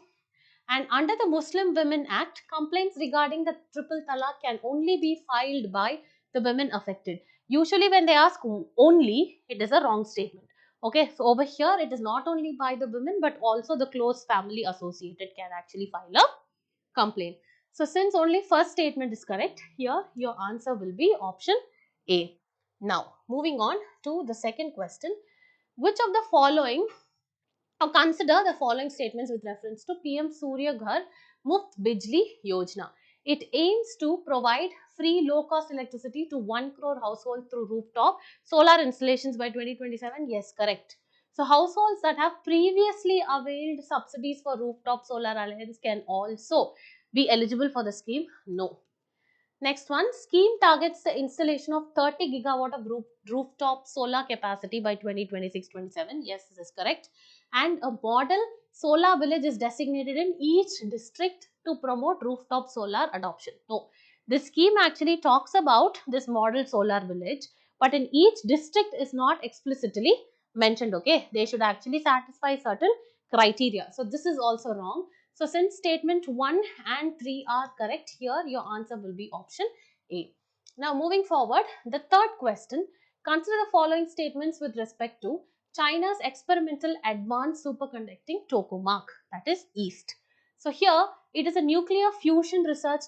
And under the Muslim Women Act, complaints regarding the triple talaq can only be filed by the women affected. Usually when they ask only, it is a wrong statement. Okay, so over here it is not only by the women but also the close family associated can actually file a complaint. So since only first statement is correct, here your answer will be option A. Now moving on to the second question. Which of the following, now consider the following statements with reference to PM Surya Ghar Muft Bijli Yojana. It aims to provide free low-cost electricity to 1 crore households through rooftop solar installations by 2027. Yes, correct. So households that have previously availed subsidies for rooftop solar alliance can also be eligible for the scheme. No. Next one, scheme targets the installation of 30 gigawatt of rooftop solar capacity by 2026-27. Yes, this is correct. And a model solar village is designated in each district to promote rooftop solar adoption. No. This scheme actually talks about this model solar village, but in each district is not explicitly mentioned. Okay, they should actually satisfy certain criteria. So this is also wrong. So since statement 1 and 3 are correct here, your answer will be option A. Now moving forward, the third question, consider the following statements with respect to China's experimental advanced superconducting tokamak, that is EAST. So here it is a nuclear fusion research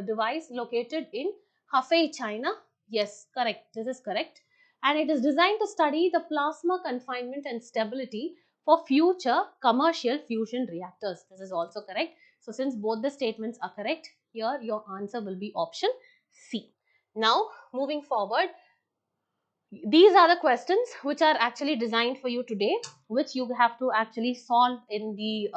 device located in Hefei, China. Yes, correct. This is correct. And it is designed to study the plasma confinement and stability for future commercial fusion reactors. This is also correct. So since both the statements are correct, here your answer will be option C. Now moving forward, these are the questions which are actually designed for you today, which you have to actually solve in the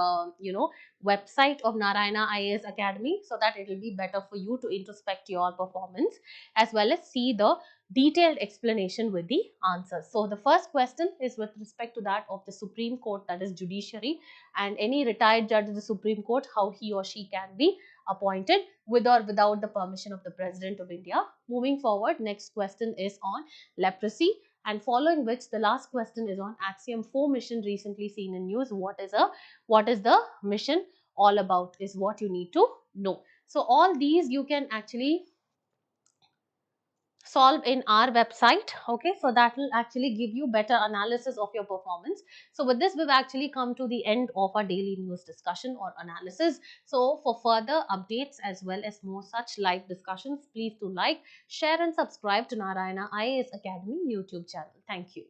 website of Narayana IAS Academy, so that it will be better for you to introspect your performance as well as see the detailed explanation with the answers. So the first question is with respect to that of the Supreme Court, that is judiciary, and any retired judge of the Supreme Court, how he or she can be appointed with or without the permission of the President of India. Moving forward, next question is on leprosy, and following which the last question is on Axiom 4 mission recently seen in news. What is the mission all about is what you need to know. So all these you can actually solve in our website. Okay, so that will actually give you better analysis of your performance. So with this, we've actually come to the end of our daily news discussion or analysis. So for further updates as well as more such live discussions, please do like, share and subscribe to Narayana IAS Academy YouTube channel. Thank you.